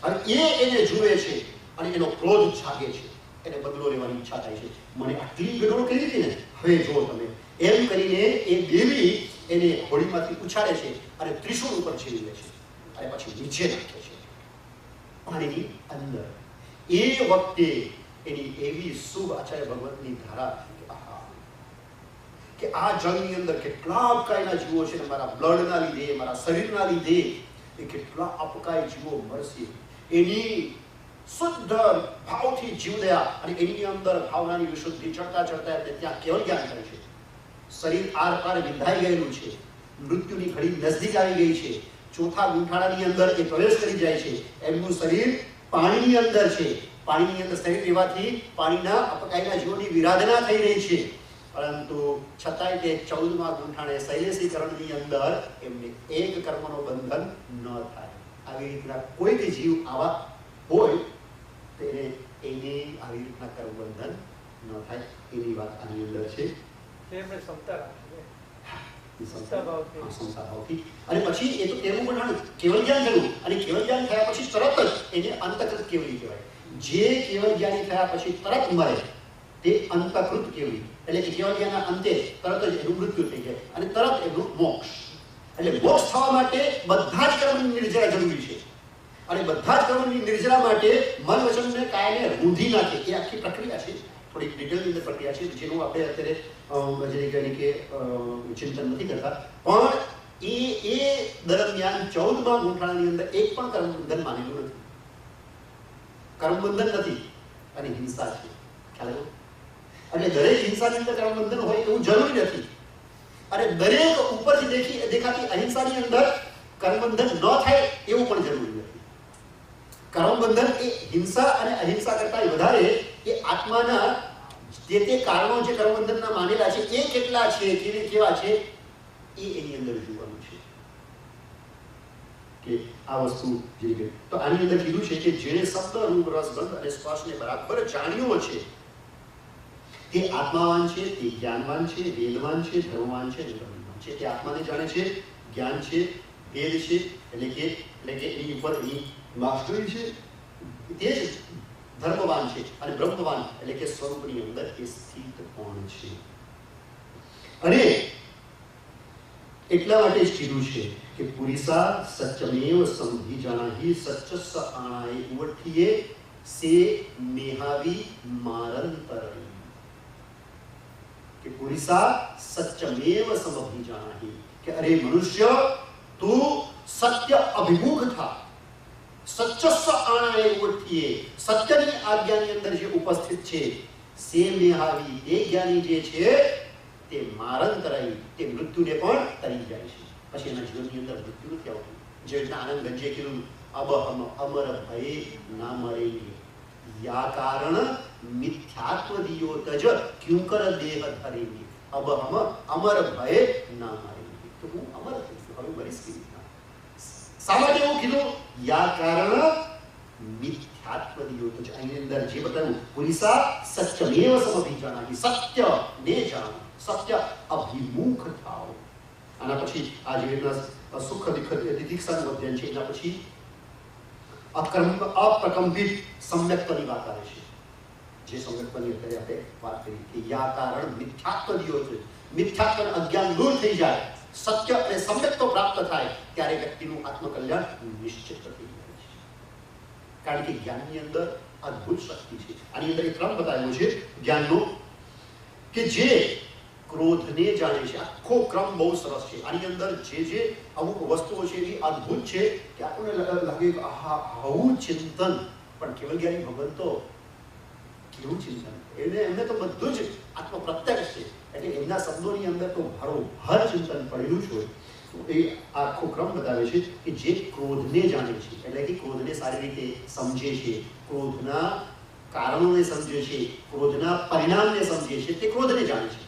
અને એને જુએ છે અને એનો ક્રોધ જાગે છે, એને બદલો લેવાની ઈચ્છા થાય છે. મને આટલી ઇગ્નોર કરી હતી ને, હવે જો તમે, એમ કરીને એ દેવી એને હોળીમાંથી ઉછાળે છે અને ત્રિશૂળ ઉપર છીરી લે છે અને પછી નીચે નાખે છે પાણીની અંદર. એ વખતે એની એવી શુભ આચાર્ય ભગવતની ધારા કે આ જળની અંદર કેટલા અપકાયના જીવો છે ને, મારા બ્લડના લીધે, મારા શરીરના લીધે એ કેટલા અપકાય જીવો મરશે. એની શુદ્ધ ભાવથી જીવદયા અને એની અંદર ભાવનાની વિશુદ્ધિ ચડતા ચડતા ત્યાં કેવલ જ્ઞાન કરે છે. શરીર આર પાર વિંધાઈ ગયેલું છે, મૃત્યુની ઘડી નજદીક આવી ગઈ છે, ચોથા ગુંઠાણાની અંદર એ પ્રવેશ કરી જાય છે. એમનું શરીર પાણીની અંદર છે. પાણીની અંદર શરીર રહેવાથી પાણીના અપકાયના જીવોની વિરાધના થઈ રહી છે. પરંતુ છતાંય તે 14મા ગુંઠાણે શૈલેષીકરણની અંદર એમને એક કર્મનો બંધન ન થાય. આવી રીતના કોઈક જીવ આવા હોય તો એને આવી રીતના કર્મ બંધન ન થાય એની વાત આની અંદર છે. અને પછી એ તો કેવું પણ કેવલ જ્ઞાન થયું, અને કેવલ જ્ઞાન થયા પછી તરત જ એને અંતકૃત કેવલી કહેવાય. જે કેવલ જ્ઞાની થયા પછી તરત મરે તે અંતકૃત કેવલી. એટલે કે કેવલ જ્ઞાનના અંતે તરત જ એનું મૃત્યુ થઈ જાય અને તરત એનું મોક્ષ. એટલે મોક્ષ થવા માટે બધા જ કર્મની નિર્જરા જરૂરી છે. અને બધા જ કર્મની નિર્જરા માટે મન વચન ને કાયને રૂંધી નાખે, એ આખી પ્રક્રિયા છે. થોડી ડિટેલની અંદર પ્રક્રિયા છે, જેનું આપણે અત્યારે ચિંતન નથી કરતા. પણ એ દરમિયાન 14મા ગુંઠાણાની અંદર એક પણ કર્મબંધન માનેલું નથી. કર્મબંધન નથી અને હિંસા છે. ખ્યાલ આવ્યો? એટલે દરેક હિંસાની અંદર કર્મબંધન હોય એવું જરૂરી નથી. અને દરેક ઉપરથી દેખાતી અહિંસાની અંદર કર્મબંધન ન થાય એવું પણ જરૂરી નથી. કર્મબંધન એ હિંસા અને અહિંસા કરતા વધારે એ આત્માના જે તે કારણો જે કર્મબંધનના માનેલા છે એ કેટલા છે, કેવા છે, એ એની અંદર જોવાનું છે કે આ વસ્તુ જે. તો આની અંદર કીધું છે કે જેણે શબ્દ, રૂપ, રસ, ગંધ અને સ્પર્શને બરાબર જાણ્યો છે તે આત્માવાન છે, તે જ્ઞાનવાન છે, વેદવાન છે, ધર્મવાન છે, ધર્મવાન છે. તે આત્માને જાણે છે, જ્ઞાન છે, વેદ છે, એટલે કે એની ઉપર એની માસ્ટરી છે, તે જ ધર્મવાન છે. અને બ્રહ્મવાન એટલે કે સ્વરૂપની અંદર એ સ્થિત કોણ છે. અને એટલા માટે જ કીધું છે કે પુરીસા સત્યમેવ સમધિ જાણાહી સચ્ચ આણાએ ઉવઠીએ સે મેહાવી મારંતરઈ. કે પુરુષા સત્યમેવ સમભિજાનાહિ કે અરે મનુષ્ય તું સત્ય અભિમુખ થા, સત્યસ્વ આણાએ ઉઠીએ, સત્યની આજ્ઞાની અંદર જે ઉપસ્થિત છે સે મેહાવી, એ જ્ઞાની જે છે તે મારણ કરાઈ, તે મૃત્યુને પણ તરી જાય છે. પછી એના જીવનની અંદર મૃત્યુ નથી આવતું. જે રીતના આનંદ ગંજે કીધું અબહમ અમર ભય ના મરેંગે, યા કારણ મિથ્યાત્વ દિયો તજ ક્યુકર દેહ ધરેંગે. અબહમ અમર ભય ના મરેંગે, તો હું અમર થઈશ, હવે મરીશ કેવી રીતના? શા માટે એવું કીધું? યા કારણ મિથ્યાત્વ દિયો તજ. આની અંદર જે બતાવ્યું પુરુષા સત્યમેવ સમભિજાનાહિ, સત્ય ને જાણો, સત્ય અભિમુખ થાઓ. આના પછી આ જે રીતના સુખ તિતિક્ષાનું અધ્યયન છે, એના પછી અપ્રકંપિત સમ્યક્ત્વની વાત આવે છે. જે સમ્યક્ત્વની અત્યારે આપણે વાત કરી કે યા કારણ મિથ્યાત્વ દિયો છે, મિથ્યાત્વ અજ્ઞાન દૂર થઈ જાય, સત્ય અને સમ્યક્ત્વ પ્રાપ્ત થાય, ત્યારે વ્યક્તિનું આત્મકલ્યાણ નિશ્ચિત થઈ જાય છે. કારણ કે જ્ઞાનની અંદર અદ્ભુત શક્તિ છે. આની અંદર એક ક્રમ બતાવ્યો છે જ્ઞાનનો કે જે ક્રોધને જાણે છે. આખો ક્રમ બહુ સરસ છે. આની અંદર જે અમુક વસ્તુઓ છે એ અદ્ભુત છે કે આપણને લાગે કે આવું ચિંતન, પણ કેવલ જ્ઞાની ભગવાન તો કેવું ચિંતન, એમને તો બધું જ આત્મ પ્રત્યક્ષ છે, એટલે એમના શબ્દોની અંદર તો ભારોભાર ચિંતન પડેલું જ હોય. તો એ આખો ક્રમ બતાવે છે કે જે ક્રોધને જાણે છે, એટલે કે ક્રોધને સારી રીતે સમજે છે, ક્રોધના કારણોને સમજે છે, ક્રોધના પરિણામને સમજે છે, તે ક્રોધને જાણે છે.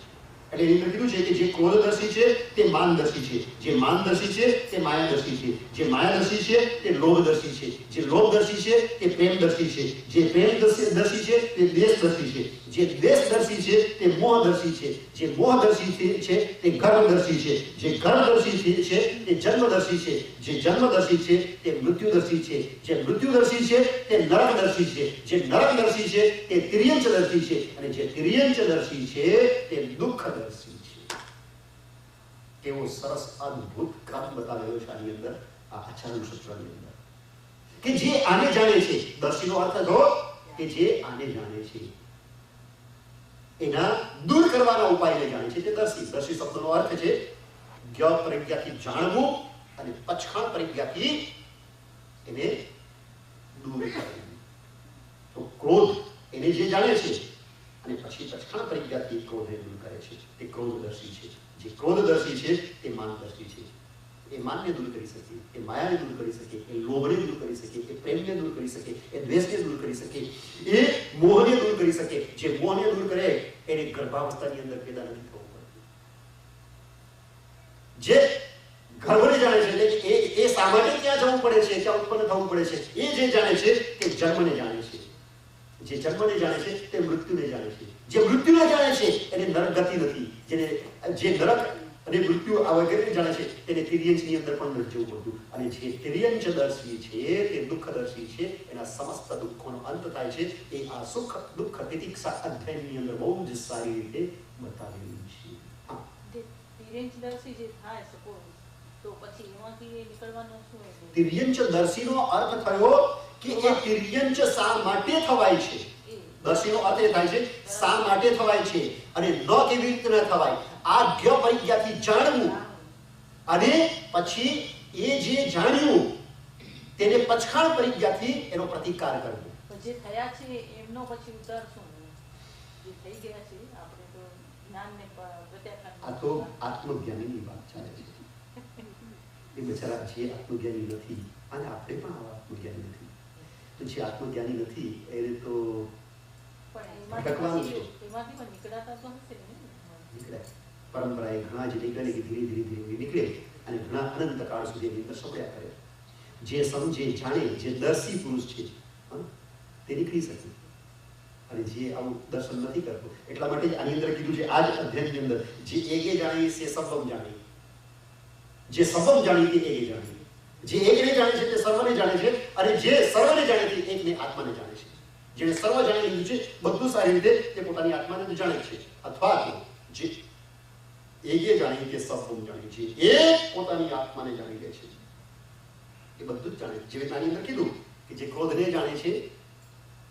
એટલે એની અંદર કીધું છે કે જે ક્રોધદર્શી છે તે માનદર્શી છે, જે માનદર્શી છે તે માયાદર્શી છે, જે માયાદર્શી છે તે લોભદર્શી છે, જે લોભદર્શી છે તે પ્રેમદર્શી છે, જે પ્રેમદર્શી છે તે દ્વેષદર્શી છે, જે દ્વેષદર્શી છે તે મોહદર્શી છે, જે મોહદર્શી છે તે ગર્ભદર્શી છે, જે ગર્ભદર્શી છે તે જન્મદર્શી છે, જે જન્મદર્શી છે તે મૃત્યુદર્શી છે, જે મૃત્યુદર્શી છે તે નરકદર્શી છે, જે નરકદર્શી છે તે તિર્યંચદર્શી છે, અને જે તિર્યંચદર્શી છે તે દુઃખદર્શી છે. કેવો સરસ અદ્ભુત ક્રમ બતાવેલો છે આની અંદર, આ આચરણ સૂત્રની અંદર, કે જે આને જાણે છે. દર્શીનો અર્થ થયો કે જે આને જાણે છે, એના દૂર કરવાના ઉપાયને જાણે છે, તે દર્શી. દર્શી શબ્દનો અર્થ છે જ્ઞ પ્રજ્ઞાથી જાણવું અને પછાણ પ્રજ્ઞાથી એને દૂર કરવું. તો ક્રોધ એને જે જાણે છે અને પછી પછાણ પ્રજ્ઞાથી ક્રોધને દૂર કરે છે, તે ક્રોધદર્શી છે. જે ક્રોધદર્શી છે તે માનદર્શી છે. એ માનને દૂર કરી શકે, એ માયાને દૂર કરી શકે, એ લોભને દૂર કરી શકે, એ પ્રેમને દૂર કરી શકે, એ દ્વેષને દૂર કરી શકે, એ મોહને દૂર કરી શકે. જે મોહને દૂર કરે એને ગર્ભાવસ્થાની અંદર પેદા નથી થવું પડતું. જે ગર્ભને જાણે છે એટલે એ શા માટે ક્યાં જવું પડે છે, ક્યાં ઉત્પન્ન થવું પડે છે, એ જે જાણે છે તે જન્મને જાણે છે. જે જન્મને જાણે છે તે મૃત્યુને જાણે છે. જે મૃત્યુને જાણે છે એને નરક ગતિ નથી. જે નરક અને મૃત્યુ આ વગેરે જાણે છે તેને તિર્યંચની અંદર પણ નથી જવું પડતું. અને જે તિર્યંચદર્શી છે તે દુઃખદર્શી છે, એના સમસ્ત દુઃખોનો અંત થાય છે. એ આ સુખ દુઃખ તિતિક્ષા અધ્યાયની અંદર બહુ જ સારી રીતે બતાવેલું છે. તિર્યંચદર્શી જે થાય સપોઝ, તો પછી એમાંથી નીકળવાનું શું? તિર્યંચદર્શીનો અર્થ થયો કે એ તિર્યંચ શા માટે થવાય છે. દર્શીનો અર્થ એ થાય છે શા માટે થવાય છે અને ન કેવી રીતે ન થવાય. આ જ્ઞ પરિજ્ઞાથી જાણવું અને પછી એ જે જાણ્યું તેને પછાણ પરિજ્ઞાથી એનો પ્રતિકાર કરવો. જે થયા છે એમનો પછી ઉત્તર શું? જે થઈ ગયા છે આપણે તો જ્ઞાનને પ્રત્યાખ્યાન. આ તો આત્મજ્ઞાનીની વાત ચાલે છે. એ બિચારા જે આત્મજ્ઞાની નથી, અને આપણે પણ આવા આત્મજ્ઞાની નથી, તો જે આત્મજ્ઞાની નથી એને તો ભટકવાનું છે. એમાંથી પણ નીકળાતા તો હશે ને? નીકળે પરંપરાએ ઘણા જે નીકળે કે ધીરે ધીરે ધીરે નીકળે અને ઘણા અનંત કાળ સુધી એની અંદર સપડ્યા કરે. જે સમજે જાણે જે દર્શી પુરુષ છે તે નીકળી શકે, અને જે આવું દર્શન નથી કરતો. એટલા માટે આની અંદર કીધું છે આ જ અધ્યાયની અંદર જે એકે જાણી છે સર્વમ જાણી, જે સર્વમ જાણી તે એકે જાણી, જે એકને જાણે છે તે સર્વને જાણે છે, અને જે સર્વને જાણે છે એકને આત્માને જાણે છે. જેને સર્વ જાણી લીધું છે બધું સારી રીતે તે પોતાની આત્માને જાણે છે, અથવા તો જે એકે જાણી કે સર્વમ જાણી છે એ પોતાની આત્માને જાણી લે છે, એ બધું જ જાણે છે. જે આની અંદર કીધું કે જે ક્રોધને જાણે છે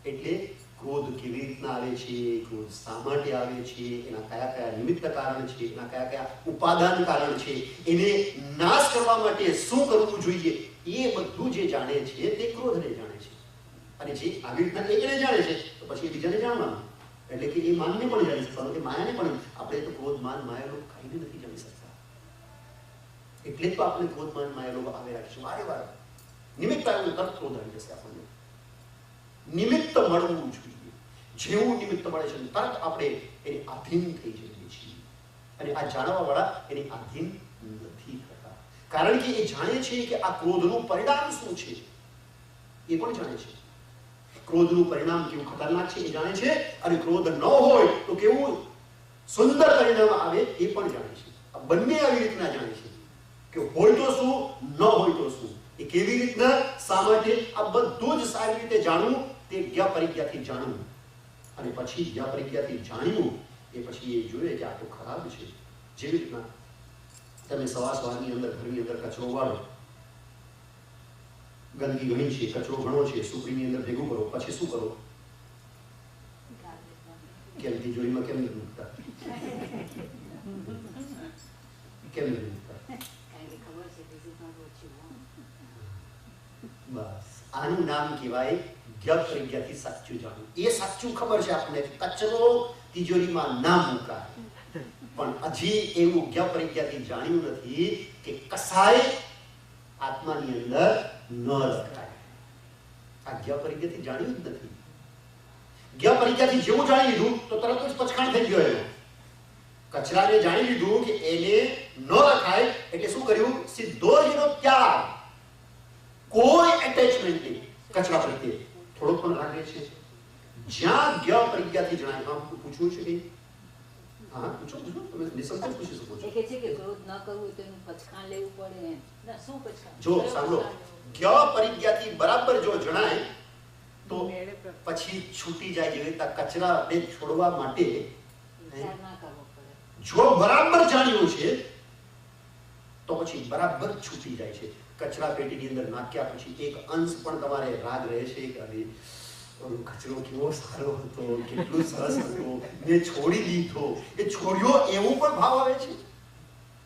એટલે ક્રોધ કેવી રીતના આવે છે, ક્રોધ શા માટે આવે છે, એના કયા કયા નિમિત્ત કારણ છે, એના કયા કયા ઉપાદાન કારણ છે, એને નાશ કરવા માટે શું કરવું જોઈએ, એ બધું જે જાણે છે તે ક્રોધને જાણે છે. અને જે આવી રીતના એકને જાણે છે તો પછી બીજાને જાણવાનું, એટલે કે એ માનને પણ જાણી શકવાનું, કે માયાને પણ. આપણે તો ક્રોધ માન માયા લોભ કાંઈ નથી જાણી શકતા, એટલે તો આપણે ક્રોધ માન માયા લોભ આવે રાખીશું વારે વાર. નિમિત્ત આવ્યું તરત ક્રોધ આવી જશે આપણને. નિમિત્ત મળવું જોઈએ, જેવું નિમિત્ત મળે છે તરત આપણે એની આધીન થઈ જઈએ છીએ. અને આ જાણવા વાળા એની આધીન નથી થતા, કારણ કે એ જાણે છે કે આ ક્રોધનું પરિણામ શું છે, એ પણ જાણે છે. ક્રોધનું પરિણામ કેવું ખતરનાક છે એ જાણે છે, અને ક્રોધ ન હોય તો કેવું સુંદર પરિણામ આવે એ પણ જાણે છે. આ બંને આવી રીતના જાણે છે કે હોય તો શું, ન હોય તો શું, એ કેવી રીતના, શા માટે, આ બધું જ સારી રીતે જાણવું, તે જ્ઞ પરિજ્ઞાથી જાણવું. અને પછી જ્ઞ પરિજ્ઞાથી જાણ્યું એ પછી એ જોઈએ કે આ તો ખરાબ છે. જેવી રીતના તમે સવારની અંદર ઘરની અંદર કચરો વાળો, ગંદકી ઘણી છે, કચરો ઘણો છે, સુપડીની અંદર ભેગું કરો, પછી શું કરો? કેમ તિજોરીમાં કેમ નથી મૂકતા? કેમ નથી મૂકતા? બસ આનું નામ કહેવાય જ્ઞ પરિજ્ઞાથી સાચું જાણવું. એ સાચું ખબર છે આપણને, કચરો તિજોરીમાં ના મુકાય, પણ હજી એવું જ્ઞ પરિજ્ઞાથી જાણ્યું નથી કે કસાય આત્માની અંદર ન રખાય. આ જ્ઞ પરિજ્ઞાથી જાણ્યું જ નથી. જ્ઞ પરિજ્ઞાથી જેવું જાણી લીધું તો તરત જ પચખાણ થઈ ગયો એનો. કચરાને જાણી લીધું કે એને ન રખાય, એટલે શું કર્યું? સીધો જ એનો ત્યાગ, કોઈ એટેચમેન્ટ નહીં કચરા પ્રત્યે. થોડોક પણ રાખે છે. જ્યાં જ્ઞ પરિજ્ઞાથી જણાય. હા, પૂછવું છે કે? હા, પૂછો પૂછો, તમે નિસંકોચ પૂછી શકો છો. એ કહે છે કે ક્રોધ ન કરવું તો એનું પચખાણ લેવું પડે એમ. ના, શું પછાણ? જો સાંભળો, જ્ઞ પરિજ્ઞાથી બરાબર જો જણાય તો પછી છૂટી જાય. જેવી રીતે કચરાને છોડવા માટે વિચાર ના કરવો પડે. જો બરાબર જાણ્યું છે તો પછી બરાબર છૂટી જાય છે. કચરા પેટીની અંદર નાખ્યા પછી એક અંશ પણ તમારે રાગ રહે છે કે અરે કચરો કેવો સારો હતો, કેટલું સરસ હતું, મેં છોડી દીધો. એ છોડ્યો એવું પણ ભાવ આવે છે.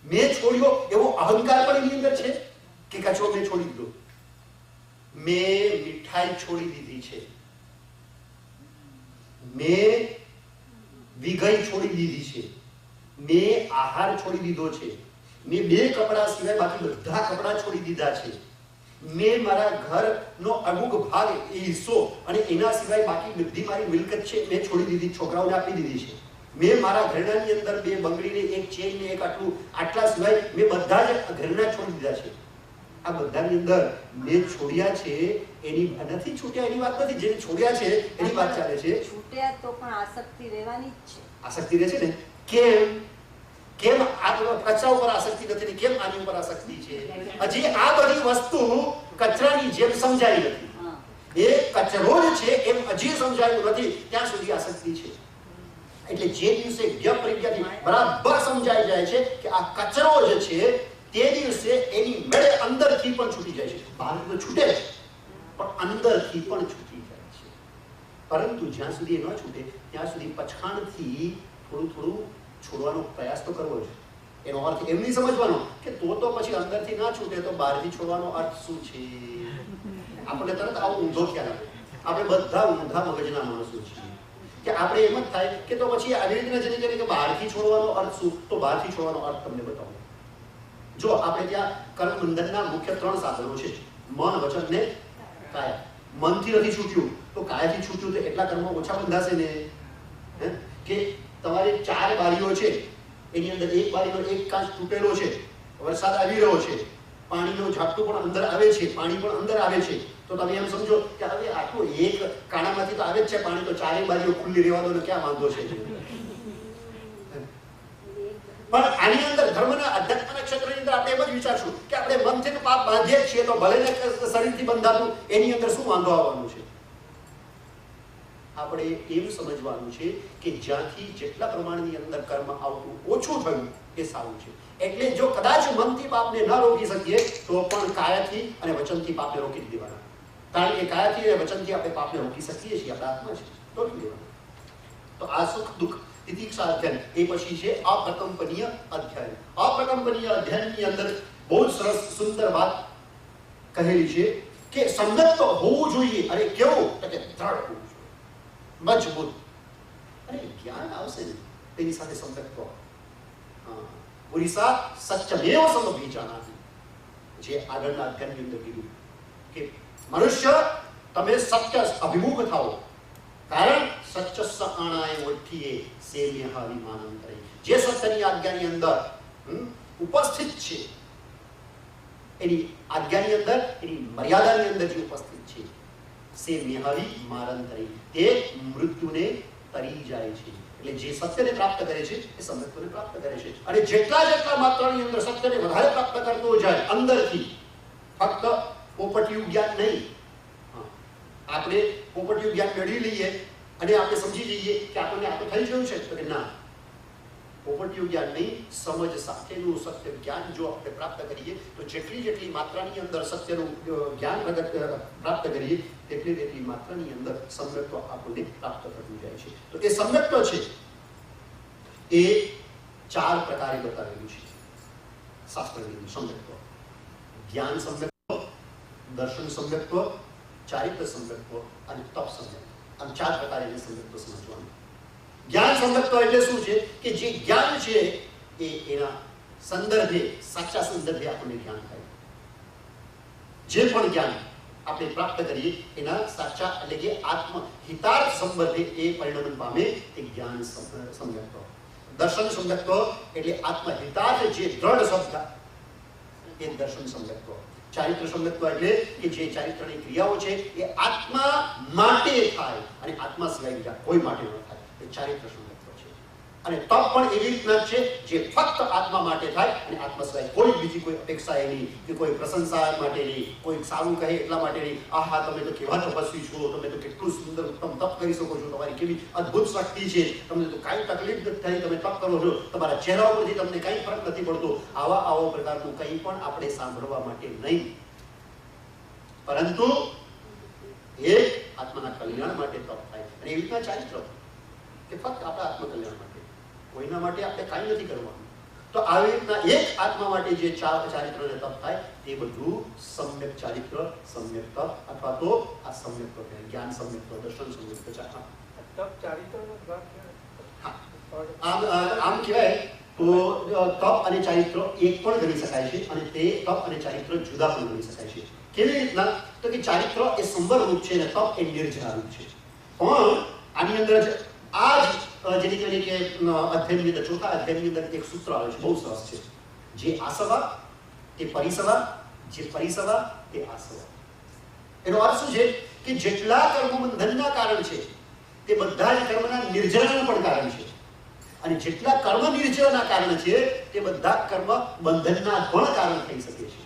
મેં છોડ્યો એવો અહંકાર પણ એની અંદર છે કે કચરો મેં છોડી દીધો. મેં મીઠાઈ છોડી દીધી છે, મેં વિગઈ છોડી દીધી છે, મેં આહાર છોડી દીધો છે, મેં 2 કપડા સિવાય બાકી બધા કપડા છોડી દીધા છે, મેં મારા ઘરનો અમુક ભાગ એ હિસ્સો અને એના સિવાય બાકી બધી મારી મિલકત છે મેં છોડી દીધી, છોકરાઓને આપી દીધી છે, મેં મારા ઘરનાની અંદર 2 બંગડીને 1 ચેન ને 1 આટલા સિવાય મેં બધા જ ઘરના છોડી દીધા છે. આ બધાની અંદર મેં છોડ્યા છે એની નથી છૂટ્યા એની વાત નથી, જેને છોડ્યા છે એની વાત ચાલે છે. છૂટ્યા તો પણ આસક્તિ રહેવાની જ છે. આસક્તિ રહે છે ને. કેમ કેમ આ કચરા ઉપર આસક્તિ નથી, કેમ આની ઉપર આસક્તિ છે? હજી આ બધી વસ્તુ કચરાની જેમ સમજાઈ નથી. એ કચરો જ છે એમ હજી સમજાયું નથી, ત્યાં સુધી આસક્તિ છે. એટલે જે દિવસે જ્ઞ પરિજ્ઞાથી બરાબર સમજાઈ જાય છે કે આ કચરો જ છે, તે દિવસે એની મેળે અંદરથી પણ છૂટી જાય છે. બહાર તો છૂટે છે પણ અંદરથી પણ છૂટી જાય છે. પરંતુ જ્યાં સુધી એ ન છૂટે ત્યાં સુધી પછાણથી થોડું થોડું છોડવાનો પ્રયાસ તો કરવો છે. એનો અર્થ એમ નહીં સમજવાનો કે તો પછી અંદરથી ના છૂટે તો બહારથી છોડવાનો અર્થ શું છે? આપણે તરત આવો ઊંધો ખ્યાલ આવે. આપણે બધા ઊંધા મગજના માણસો છીએ કે આપણે એમ જ થાય કે તો પછી આવી રીતના જેને કે બહારથી છોડવાનો અર્થ શું? તો બહારથી છોડવાનો અર્થ તમને બતાવું. જો આપણે ત્યાં કર્મ બંધનના મુખ્ય 3 સાધનો છે: મન, વચન ને કાયા. મનથી નથી છૂટ્યું તો કાયાથી છૂટ્યું તો એટલા કર્મો ઓછા બંધાશે ને. કે તમારી 4 બારીઓ છે, એની અંદર એક બારીનો એક કાચ તૂટેલો છે, વરસાદ આવી રહ્યો છે, પાણીનો ઝાપટું પણ અંદર આવે છે, પાણી પણ અંદર આવે છે, તો તમે એમ સમજો કે હવે આખું એક કાણામાંથી તો આવે જ છે પાણી, તો 4 બારીઓ ખુલ્લી રહેવા દો ને ક્યાં વાંધો છે? પણ આની અંદર ધર્મના અધ્યાત્મના ક્ષેત્રની અંદર આપણે એમ જ વિચારશું કે આપણે મનથી પાપ બાંધીએ છીએ તો ભલે ને શરીરથી બંધાતું, એની અંદર શું વાંધો આવવાનું છે? આપણે એમ સમજવાનું છે કે જ્યાંથી જેટલા પ્રમાણની અંદર કર્મ આવતું ઓછું થયું એ સારું છે. એટલે જો કદાચ મનથી પાપને ન રોકી શકીએ તો પણ કાયાથી અને વચનથી પાપને રોકી દેવાના. કારણ કે કાયાથી અને વચનથી આપણે પાપને રોકી શકીએ છીએ, આપણા હાથમાં છે. તો ટોકી લેવાનું. તો આ સુખ દુઃખ તિતિક્ષા અધ્યાય એ પછી છે અપ્રકંપનીય અધ્યાય. અપ્રકંપનીય અધ્યાયની અંદર બહુ જ સરસ સુંદર વાત કહેલી છે કે સંગત હોવું જોઈએ. અરે કેવું કે દ્રઢ હોવું જોઈએ, મજબૂત. અરે જ્ઞાન આવશે ને તેની સાથે સંગત. પુરીસા સત્યમેવ સમભીજાનાતિ, જે આગળના અધ્યાયની અંદર કીધું કે મનુષ્ય તમે સત્ય અભિમુખ થાઓ, કારણ સત્યસ્સ આણાય વઠ્ઠીએ સેમ્યઃ વિમાનંતરે. જે સત્યની આજ્ઞાની અંદર ઉપસ્થિત છે, એની આજ્ઞાની અંદર, એની મર્યાદાની અંદર જે ઉપસ્થિત છે, સેમ્યઃ વિમાનંતરે, તે મૃત્યુને તરી જાય છે. એટલે જે સત્યને પ્રાપ્ત કરે છે એ સંગતને પ્રાપ્ત કરે છે. અને જેટલા માત્રાની અંદર સત્યને વધારે પ્રાપ્ત કરતો જાય અંદરથી, ફક્ત પોપટિયું જ્ઞાન નહીં. આપણે પોપટિયું જ્ઞાન મેળવી લઈએ અને આપણે સમજી જઈએ કે આપણને આ તો થઈ ગયું છે, તો કે ના, પોપટિયું જ્ઞાન નહીં, સમજ સાથેનું સત્ય જ્ઞાન જો આપણે પ્રાપ્ત કરીએ તો જેટલી માત્રાની અંદર સત્યનું જ્ઞાન પ્રાપ્ત કરીએ તેટલી માત્રાની અંદર સંગત્વ આપણને પ્રાપ્ત થતું જાય છે. તો એ સંગત્વ છે એ 4 પ્રકારે બતાવેલું છે શાસ્ત્રની સંગત્વ. જ્ઞાન સંગત્વ, દર્શન સંગત્વ, ચારિત્ર સંગત્વ અને તપ સંગત્વ. આમ 4 પ્રકારે એને સંગત્વ સમજવાનું. જ્ઞાન સંગત્વ એટલે શું છે કે જે જ્ઞાન છે એ એના સંદર્ભે, સાચા સંદર્ભે આપણને જ્ઞાન થાય. જે પણ જ્ઞાન આપણે પ્રાપ્ત કરીએ એના સાચા એટલે કે આત્મ હિતાર્થ સંબંધે એ પરિણમન પામે તે જ્ઞાન સંગત્વ. દર્શન સંગત્વ એટલે આત્મ હિતાર્થ જે દ્રઢ શબ્દ એ દર્શન સંગત્વ. ચારિત્ર સંગત્વ એટલે કે જે ચારિત્રની ક્રિયાઓ છે એ આત્મા માટે થાય અને આત્મા સિવાય બીજા કોઈ માટે ન થાય, એ ચારિત્ર સંગત્વ છે. અને તપ પણ એવી રીતના છે જે ફક્ત આત્મા માટે થાય અને આત્મા સિવાય કોઈ બીજી કોઈ અપેક્ષા એની કે કોઈ પ્રશંસા માટે નહીં, કોઈ સારું કહે એટલા માટે નહીં. આહા, તમે તો કેવા તપસ્વી છો, તમે તો કેટલું સુંદર ઉત્તમ તપ કરી શકો છો, તમારી કેવી અદ્ભુત શક્તિ છે, તમને તો કાંઈ તકલીફ નથી થઈ, તમે તપ કરો છો, તમારા ચહેરા ઉપરથી તમને કાંઈ ફરક નથી પડતો. આવો પ્રકારનું કંઈ પણ આપણે સાંભળવા માટે નહીં, પરંતુ એક આત્માના કલ્યાણ માટે તપ થાય. અને એવી રીતના ચારિત્ર કે ફક્ત આપણા આત્મકલ્યાણ માટે, કોઈના માટે આપણે કાંઈ નથી કરવાનું. તો આવી રીતના એક આત્મા માટે જે ચારિત્ર અને તપ થાય તે બધું સમ્યક ચારિત્ર, સમ્યક તપ અથવા તો આ સમ્યક તપ, જ્ઞાન સમ્યક તપ, દર્શન સમ્યક તપ, ચારિત્રનો ભાગ છે. આમ કહેવાય તો તપ અને ચારિત્ર એક પણ ગણી શકાય છે અને તે તપ અને ચારિત્ર જુદા પણ ગણી શકાય છે. કેવી રીતના? તો કે ચારિત્ર એ સંવર રૂપ છે અને તપ એ નિર્જરા રૂપ છે. પણ આની અંદર આ જ જેની કહેવાય કે અધ્યાયની અંદર, ચોથા અધ્યાયની અંદર એક સૂત્ર આવે છે, બહુ સરસ છે. જે આસવા તે પરિસવા, જે પરિસવા તે આસવા. એનો અર્થ શું છે કે જેટલા કર્મ બંધનના કારણ છે તે બધા જ કર્મના નિર્જરાનું પણ કારણ છે, અને જેટલા કર્મ નિર્જરાના કારણ છે તે બધા કર્મ બંધનના પણ કારણ થઈ શકે છે.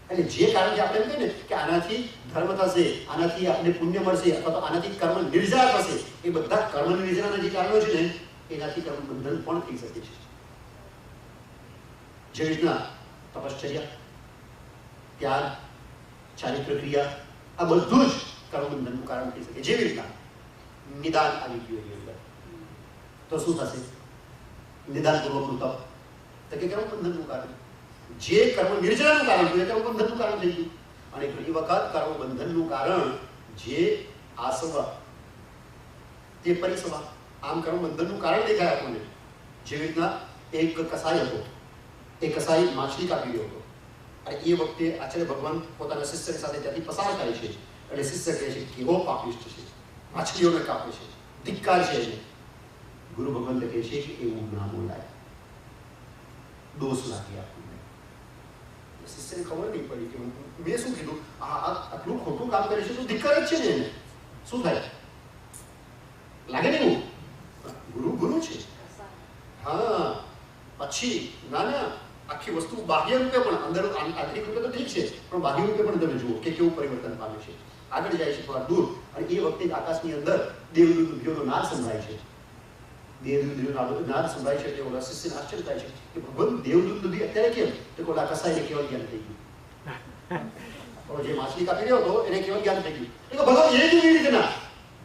એટલે જે કારણ જે આપણે એમ કહીએ ને કે આનાથી ધર્મ થશે, આનાથી આપણે પુણ્ય મળશે અથવા તો આનાથી કર્મ નિર્જરા થશે, એ બધા કર્મ નિર્જરાના જે કારણો છે ને એનાથી કર્મ બંધન પણ થઈ શકે છે. જે રીતના તપશ્ચર્યા, ત્યાગ, ચારિત્ર ક્રિયા આ બધું જ કર્મ બંધનનું કારણ થઈ શકે. જેવી રીતના નિદાન આવી ગયું એની અંદર તો શું થશે? નિદાન પૂર્વકનું તપ તો કે કર્મ બંધનનું કારણ. જે કર્મ નિર્જરાનું કારણ હતું એ કર્મ બંધનનું કારણ થઈ ગયું. અને ઘણી વખત કર્મ બંધનનું કારણ જે આસવા તે પરિસવા, આમ કર્મ બંધનનું કારણ દેખાય આપણને. જેવી રીતના એક કસાઈ હતો, એ કસાઈ માછલી કાપી રહ્યો હતો અને એ વખતે આચાર્ય ભગવાન પોતાના શિષ્યની સાથે ત્યાંથી પસાર થાય છે એટલે શિષ્ય કહે છે કેવો પાપિષ્ટ છે, માછલીઓને કાપે છે, ધિક્કાર છે એને. ગુરુ ભગવાન કહે છે કે એવું ના બોલાય, દોષ લાગે આપણને. શિષ્યને ખબર નહીં પડી કે મેં શું કીધું, આટલું ખોટું કામ કરે છે તો ધિક્કાર જ છે ને એને, શું થાય? લાગે ને એવું? ગુરુ છે. હા, પછી ના આખી વસ્તુ બાહ્ય રૂપે પણ, અંદર આંતરિક રૂપે તો ઠીક છે પણ બાહ્ય રૂપે પણ તમે જુઓ કે કેવું પરિવર્તન પામે છે. આગળ જાય છે થોડા દૂર અને એ વખતે જ આકાશની અંદર દેવદૂતનો નાદ સંભળાય છે. દેવદૂતનો નાદ સંભળાય છે એટલે ઓલા શિષ્યને આશ્ચર્ય થાય છે કે ભગવાન દેવદૂત બી અત્યારે કેમ? તો ઓલા કસાઈને કેવળ જ્ઞાન થઈ ગયું. જે માછલી કાપી રહ્યો હતો એને કેવળ જ્ઞાન થઈ ગયું. ભગવાન એ કેવી રીતે ના?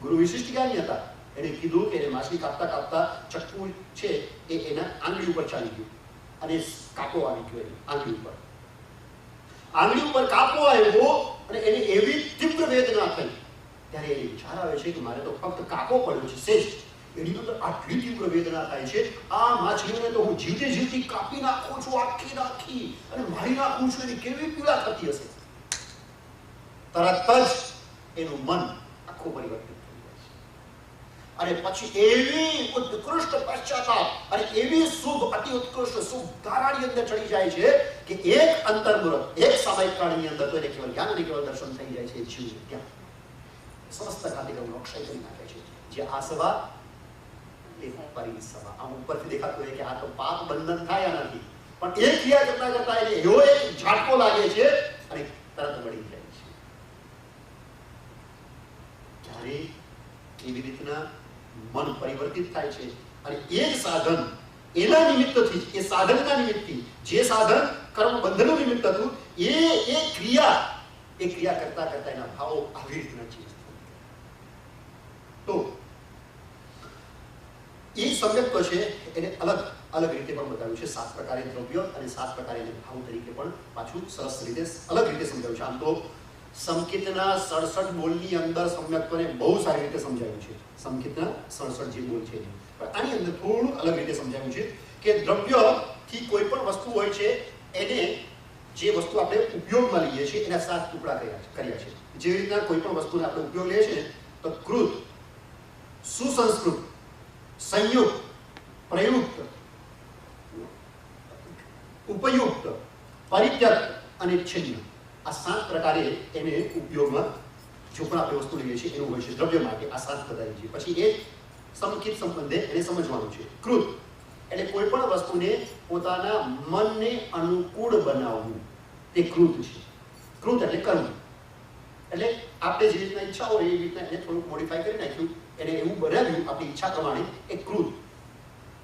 ગુરુ વિશિષ્ટ જ્ઞાની હતા. એને કીધું કે એને માછલી કાપતા કાપતા ચક્કુ છે એ એના આંગળી ઉપર ચાલી ગયું અને કાપો આવી ગયો એની આંગળી ઉપર કાપો આવ્યો અને એને એવી તીવ્ર વેદના થઈ ત્યારે એ વિચાર આવે છે કે મારે તો ફક્ત કાપો પડ્યો છે સેજ, એની અંદર આટલી તીવ્ર વેદના થાય છે, આ માછલીને તો હું જીવતે જીવતી કાપી નાખું છું આખી અને મારી નાખું છું, એની કેવી પીડા થતી હશે. તરત જ એનું મન આખું પરિવર્તિત થઈ જાય છે અને પછી એવી ઉત્કૃષ્ટ પશ્ચાતાપ અને એવી શુભ અતિ ઉત્કૃષ્ટ શુભ ધારાની અંદર ચડી જાય છે કે એક અંતર્મુહૂર્ત, એક સામયિક કાળની અંદર તો એને કેવલ જ્ઞાન અને કેવલ દર્શન થઈ જાય છે. જીવ ત્યાં સમસ્ત કાર્યક્રમનો અક્ષય કરી નાખે છે. જે આસવા એ પરિસવા, આમ ઉપરથી દેખાતું હોય કે આ તો પાપ બંધન થાય નથી, પણ એક ક્રિયા કરતા કરતા એને એવો એક ઝાટકો લાગે છે અને તરત મળી જાય છે. જ્યારે એવી રીતના મન પરિવર્તિત થાય છે અને એ જ સાધન એના નિમિત્તથી જ, એ સાધનના નિમિત્તથી, જે સાધન કર્મ બંધનનું નિમિત્ત હતું, એ ક્રિયા કરતા કરતા એના ભાવો આવી રીતના ચેન્જ થાય. તો એ સમ્યક્ત્વ છે એને અલગ રીતે પણ બતાવ્યું છે. 7 પ્રકારે દ્રવ્ય અને 7 પ્રકારે ભાવ તરીકે પણ પાછું સરસ રીતે અલગ રીતે સમજાવ્યું છે. આમ તો સંકિતના 67 બોલની અંદર સમ્યક્ત્વને બહુ સારી રીતે સમજાવ્યું છે. સંકિતના 67 જે બોલ છે, પણ આની અંદર થોડું અલગ રીતે સમજાવ્યું છે કે દ્રવ્યથી કોઈ પણ વસ્તુ હોય છે એને, જે વસ્તુ આપણે ઉપયોગમાં લઈએ છીએ એના 7 ટુકડા કર્યા છે. જેવી રીતના કોઈ પણ વસ્તુને આપણે ઉપયોગ લઈએ છીએ તો કૃત, સુસંસ્કૃત, સંયુક્ત, પ્રયુક્ત, ઉપયુક્ત, પરિત્યક્ત અને છિન્ન, આ 7 પ્રકારે એને ઉપયોગમાં જો પણ આપણે વસ્તુ લઈએ છીએ એનું હોય છે દ્રવ્ય માટે. આ 7 બતાવી છે. પછી એક સમકિત સંબંધે એને સમજવાનું છે. કૃત એટલે કોઈ પણ વસ્તુને પોતાના મનને અનુકૂળ બનાવવું, તે કૃત છે. કૃત એટલે કરવું, એટલે આપણે જે રીતના ઈચ્છા હોય એ રીતના એને થોડુંક મોડિફાઈ કરી નાખ્યું, એને એવું બનાવ્યું આપણી ઈચ્છા પ્રમાણે, એ કૃત.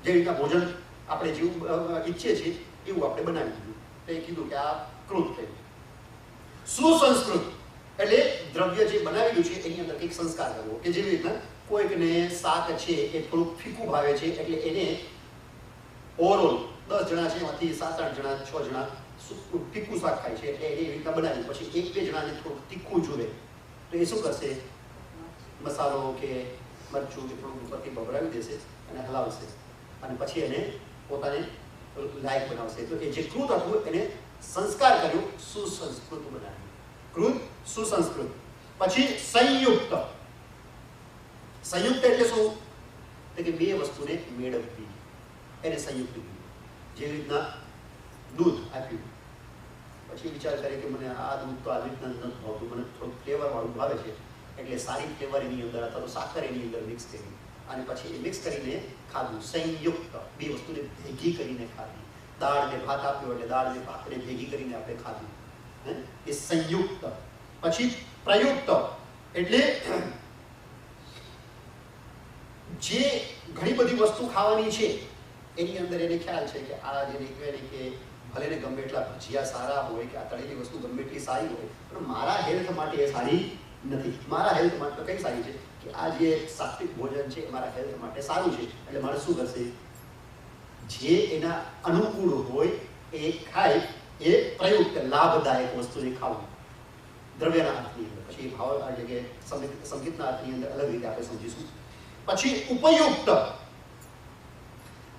જે રીતના ભોજન આપણે જેવું ઈચ્છીએ છીએ એવું આપણે બનાવી દીધું, તો એ કીધું કે આ કૃત થયું. સુસંસ્કૃત એટલે દ્રવ્ય જે બનાવેલું છે એની અંદર કંઈક સંસ્કાર કરવો, કે જેવી રીતના કોઈકને શાક છે એ થોડુંક ફીકું ભાવે છે એટલે એને ઓવરઓલ 10 જણા છે એમાંથી 7-8 જણા 6 જણા ફીકું શાક ખાય છે એટલે એને એવી રીતના બનાવ્યું. પછી 1-2 જણાને થોડુંક તીખું જોઈએ તો એ શું કરશે, મસાલો કે મરચું કે થોડુંક ઉપરથી ભભરાવી દેશે અને હલાવશે અને પછી એને પોતાને લાયક બનાવશે. તો એ જે કૃત હતું એને સંસ્કાર કર્યો, સુસંસ્કૃત બનાવ્યું. કૃત, સુસંસ્કૃત. પછી સંયુક્ત. સંયુક્ત એટલે શું, કે બે વસ્તુને મેળવવી, એને સંયુક્ત કીધું. જેવી રીતના દૂધ આપ્યું, પછી વિચાર કરે કે મને આ દૂધ તો આવી રીતના નથી ભાવતું, મને થોડું ફ્લેવર વાળું ભાવે છે, એટલે સારી ફ્લેવર એની અંદર અથવા તો સાકર એની અંદર મિક્સ કરી અને પછી એ મિક્સ કરીને ખાધું. સંયુક્ત, બે વસ્તુને ભેગી કરીને ખાધી. દાળ ને ભાત આપ્યો એટલે દાળ ને ભાતને ભેગી કરીને આપણે ખાધું, એ સંયુક્ત. પછી પ્રયુક્ત એટલે જે ઘણી બધી વસ્તુ ખાવાની છે એની અંદર એને ખ્યાલ છે કે આ જેને કહેવાય ને કે ભલે ને ગમે એટલા ભજીયા સારા હોય કે આ તળેલી વસ્તુ ગમે એટલી સારી હોય, પણ મારા હેલ્થ માટે એ સારી નથી. મારા હેલ્થ માટે કઈ સારી છે કે આ જે સાત્વિક ભોજન છે એ મારા હેલ્થ માટે સારું છે, એટલે મારે શું કરશે, જે એના અનુકૂળ હોય એ ખાય. એ પ્રયુક્ત લાભદાયક વસ્તુને ખાવું દ્રવ્યના અર્થની અંદર. પછી એ ભાવ એટલે કે સંગીતના અર્થની અંદર અલગ રીતે આપણે સમજીશું. પછી ઉપયુક્ત,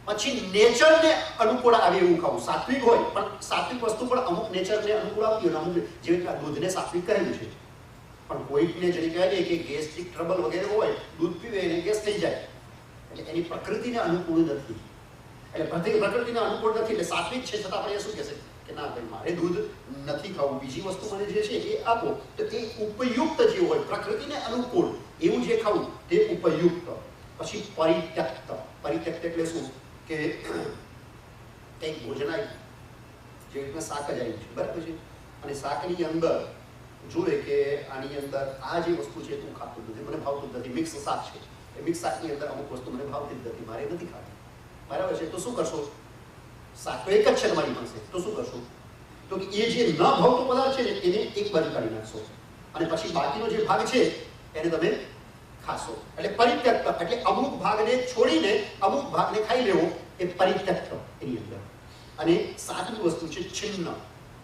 પછી નેચરને અનુકૂળ આવે એવું ખાવું. સાત્વિક હોય પણ સાત્વિક વસ્તુ પણ અમુક નેચરને અનુકૂળ આવતી હોય, અમુક જે રીતના દૂધને સાત્વિક કહેલું છે, પણ કોઈકને જે કહેવાય કે ગેસ્ટ્રિક ટ્રબલ વગેરે હોય, દૂધ પીવે એને ગેસ થઈ જાય, એટલે એની પ્રકૃતિને અનુકૂળ નથી, એટલે પ્રકૃતિને અનુકૂળ નથી, એટલે સાત્વિક છે છતાં પણ એ શું કહેશે કે ના ભાઈ મારે દૂધ નથી ખાવું, બીજી વસ્તુ મને જે છે એ આપો. તો એ ઉપયુક્ત જે હોય પ્રકૃતિને અનુકૂળ એવું જે ખાવું તે ઉપયુક્ત. પછી પરિત્યક્ત. પરિત્યક્ત એટલે શું કે કંઈક ભોજન આવ્યું, જે રીતના શાક જ આવ્યું છે, બરાબર છે, અને શાકની અંદર જોવે કે આની અંદર આ જે વસ્તુ છે તું ખાતું નથી, મને ભાવતું નથી, મિક્સ શાક છે, એ મિક્સ શાકની અંદર અમુક વસ્તુ મને ભાવતી જ નથી, મારે નથી ખાતી, બરાબર છે. તો શું કરશો, શાક તો એક જ છે તમારી પાસે, તો શું કરશો, તો એ જે ન ભાવતો પદાર્થ છે એને એક બાજુ કાઢી નાખશો અને પછી બાકીનો જે ભાગ છે એને તમે ખાશો. એટલે પરિત્યક્ત એટલે અમુક ભાગને છોડીને અમુક ભાગને ખાઈ લેવો એ પરિત્યક્ત એની અંદર. અને સાતમી વસ્તુ છે છિન્ન.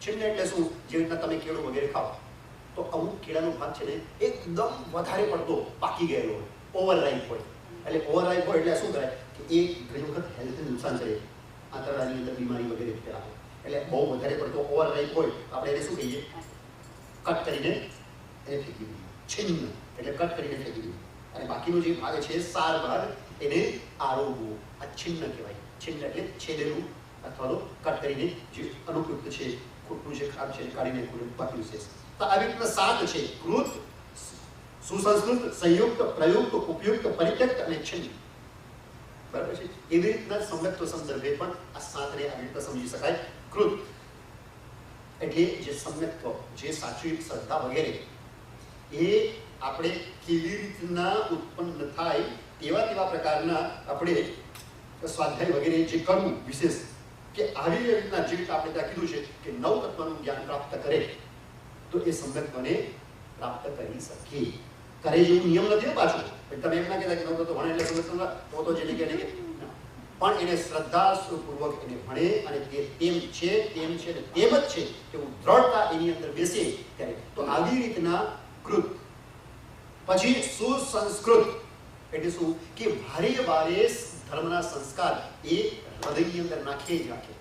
છિન્ન એટલે શું? જેવી રીતના તમે કેળું વગેરે ખાઓ તો અમુક કેળાનો ભાગ છે ને એકદમ વધારે પડતો પાકી ગયેલો હોય, ઓવરરાઈપ હોય. એટલે ઓવરરાઈપ હોય એટલે શું કરાય કે એ ઘણી વખત હેલ્થને નુકસાન કરે, આંતરડાની અંદર બીમારી વગેરે ફેલાવે. એટલે બહુ વધારે પડતો ઓવરરાઈપ હોય આપણે એને શું કહીએ? કટ કરીને એને ફેંકી દઈએ. છિન્ન એટલે કટ કરીને ફેંકી દઈએ. અને બાકીનો જે ભાગ છે સાર ભાગ એને આરોગવો, આ છિન્ન કહેવાય. છિન્ન એટલે છેદેલું અથવા તો કટ કરીને જે અનુપયુક્ત છે, ખોટું છે, ખરાબ છે કાઢીને બાકી વિશેષ. તો આવી રીતના સાત છે: કૃત, સુસંસ્કૃત, સંયુક્ત, પ્રયુક્ત, ઉપયુક્ત, પરિત્યક્ત અને છિન્ન. બરાબર છે? એવી રીતના સમ્યક્ત્વ સંદર્ભે પણ આ સાતને આવી રીતના સમજી શકાય. કૃત એટલે જે સમ્યક્ત્વ, જે સાચી શ્રદ્ધા વગેરે એ આપણે કેવી રીતના ઉત્પન્ન થાય તેવા પ્રકારના આપણે સ્વાધ્યાય વગેરે જે કરવું વિશેષ કે આવી રીતના જે આપણે ત્યાં કીધું છે કે નવ તત્વનું જ્ઞાન પ્રાપ્ત કરે તો એ સમ્યક્ત્વને પ્રાપ્ત કરી શકે. કરે જેવું નિયમ નથી પાછું. તમે એમ ના કહેતા કે નવ તત્વ ભણે એટલે સમ્યક્ત્વ તો જેને કે પણ એને શ્રદ્ધાપૂર્વક એને ભણે અને તે તેમ છે તેમ છે ને તેમ જ છે એવું દ્રઢતા એની અંદર બેસે ત્યારે તો આવી રીતના કૃત. પછી સુસંસ્કૃત એટલે શું? કે ભારે ભારે ધર્મના સંસ્કાર એ હૃદયની અંદર નાખે જ રાખે.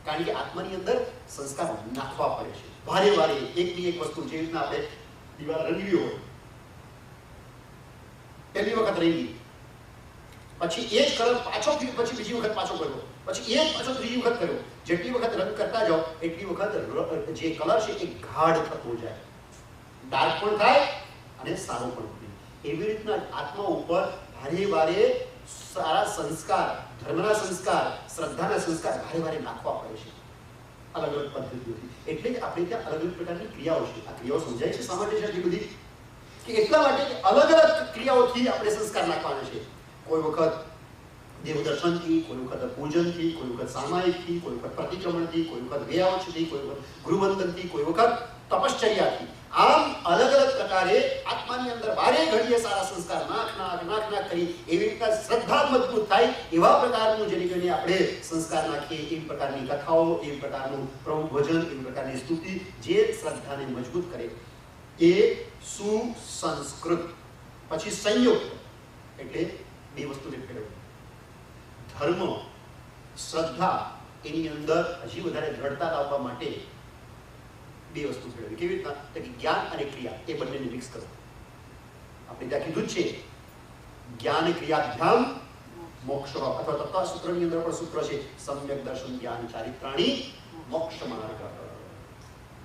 કારણ કે આત્માની અંદર સંસ્કાર નાખવા પડે છે ભારે ભારે. એકની એક વસ્તુ જે રીતના આપણે દીવાલ રંગવી હોય, પહેલી વખત રંગી, પછી એ જ કલર પાછો પછી બીજી વખત પાછો કર્યો, પછી એ જ પાછો ત્રીજી વખત કર્યો. જેટલી વખત રંગ કરતા જાઓ એટલી વખત જે કલર છે એ ગાઢ થતો જાય, ડાર્ક પણ થાય અને સારો પણ થાય. એવી રીતના આત્મા ઉપર ભારે ભારે સારા સંસ્કાર, ધર્મના સંસ્કાર, શ્રદ્ધાના સંસ્કાર ભારે ભારે નાખવા પડે છે અલગ અલગ પદ્ધતિઓથી. એટલે જ આપણે ત્યાં અલગ અલગ પ્રકારની ક્રિયાઓ છે. આ ક્રિયાઓ સમજાય છે શા માટે છે આટલી બધી? કે એટલા માટે કે અલગ અલગ ક્રિયાઓથી આપણે સંસ્કાર નાખવાના છે. કોઈ વખત દેવદર્શનથી, કોઈ વખત પૂજનથી, કોઈ વખત સામાયિકથી, કોઈ વખત પ્રતિક્રમણથી, કોઈ વખત વેયાવચથી, કોઈ વખત ગૃહવંદનથી, કોઈ વખત તપશ્ચર્યાથી. આમ અલગ અલગ પ્રકારે આત્માની અંદર બારે ઘડીએ સારા સંસ્કાર નાખ કરી એવી રીતના શ્રદ્ધા મજબૂત થાય એવા પ્રકારનું જેને કહીને આપણે સંસ્કાર નાખીએ. એવી પ્રકારની કથાઓ, એવી પ્રકારનું પ્રભુ ભજન, એવી પ્રકારની સ્તુતિ જે શ્રદ્ધાને મજબૂત કરે એ સુસંસ્કૃત. પછી સંયુક્ત એટલે બે વસ્તુને ફેરવવું. ધર્મ, શ્રદ્ધા એની અંદર હજી વધારે દ્રઢતા લાવવા માટે બે વસ્તુ ફેરવવી. કેવી રીતના? કે જ્ઞાન અને ક્રિયા એ બંનેને મિક્સ કરો. આપણે ત્યાં કીધું જ છે જ્ઞાન ક્રિયાભ્યામ મોક્ષ. અથવા તત્વસૂત્રની અંદર પણ સૂત્ર છે સમ્યક દર્શન જ્ઞાન ચારિત્રાણી મોક્ષ માર્ગ.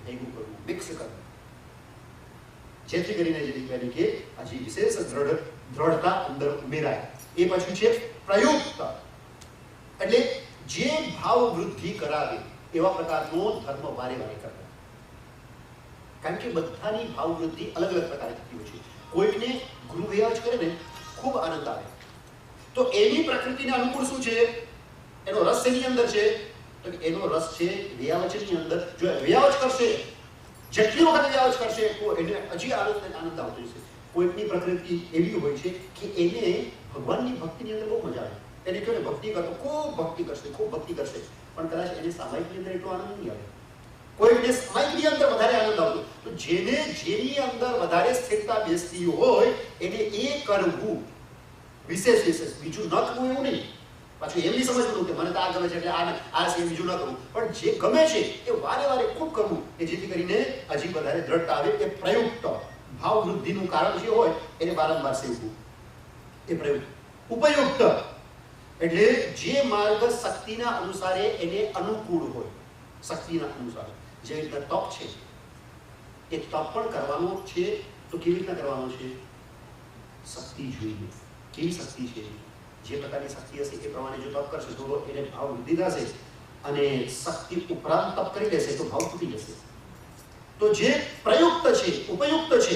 ભેગું કરવું, મિક્સ કરવું, જેથી કરીને કે હજી વિશેષ દ્રઢતા અંદર ઉમેરાય. એ પછી છે પ્રયુક્ત એટલે જે ભાવ વૃદ્ધિ કરાવે એવા પ્રકારનો ધર્મ વારે વારે કરવો. કારણ કે બધાની ભાવ વૃદ્ધિ અલગ અલગ પ્રકારે થતી હોય છે. કોઈકને ગૃહ વ્યાજ કરે ને ખૂબ આનંદ આવે તો એની પ્રકૃતિને અનુકૂળ શું છે? એનો રસ એની અંદર છે તો એનો રસ છે વ્યાવચની અંદર. જો વ્યાવચ કરશે, જેટલી વખત વ્યાવચ કરશે તો એને હજી આનંદ આવતો હશે. કોઈકની પ્રકૃતિ એવી હોય છે કે એને ભગવાનની ભક્તિની અંદર બહુ મજા આવે. એને કહે ભક્તિ કરતો ખૂબ ભક્તિ કરશે પણ કદાચ એને સામાયિકની અંદર એટલો આનંદ નહીં આવે. કોઈને સામાયિકની અંદર વધારે આનંદ આવતો. તો જેની અંદર વધારે સ્થિરતા બેસતી હોય એને એ કરવું વિશેષ. બીજું ન કરવું એવું નહીં. પાછું એમ નહીં સમજવું કે મને તો આ ગમે છે એટલે આ છે બીજું ન કરવું. પણ જે ગમે છે એ વારે વારે ખૂબ કરવું કે જેથી કરીને હજી વધારે દ્રઢતા આવે. એ પ્રયુક્ત ભાવ વૃદ્ધિનું કારણ જે હોય એને વારંવાર સેવવું એ પ્રયુક્ત. ઉપયુક્ત એટલે જે માર્ગ શક્તિના અનુસારે એને અનુકૂળ હોય. શક્તિના અનુસાર જે રીતના તપ છે એ તપ પણ કરવાનો છે તો કેવી રીતના કરવાનો છે? શક્તિ જોઈએ. કેવી શક્તિ છે? જે પ્રકારની શક્તિ હશે એ પ્રમાણે જો તપ કરશે તો એને ભાવ વૃદ્ધિ થશે અને શક્તિ ઉપરાંત તપ કરી લેશે તો ભાવ તૂટી જશે. તો જે પ્રયુક્ત છે, ઉપયુક્ત છે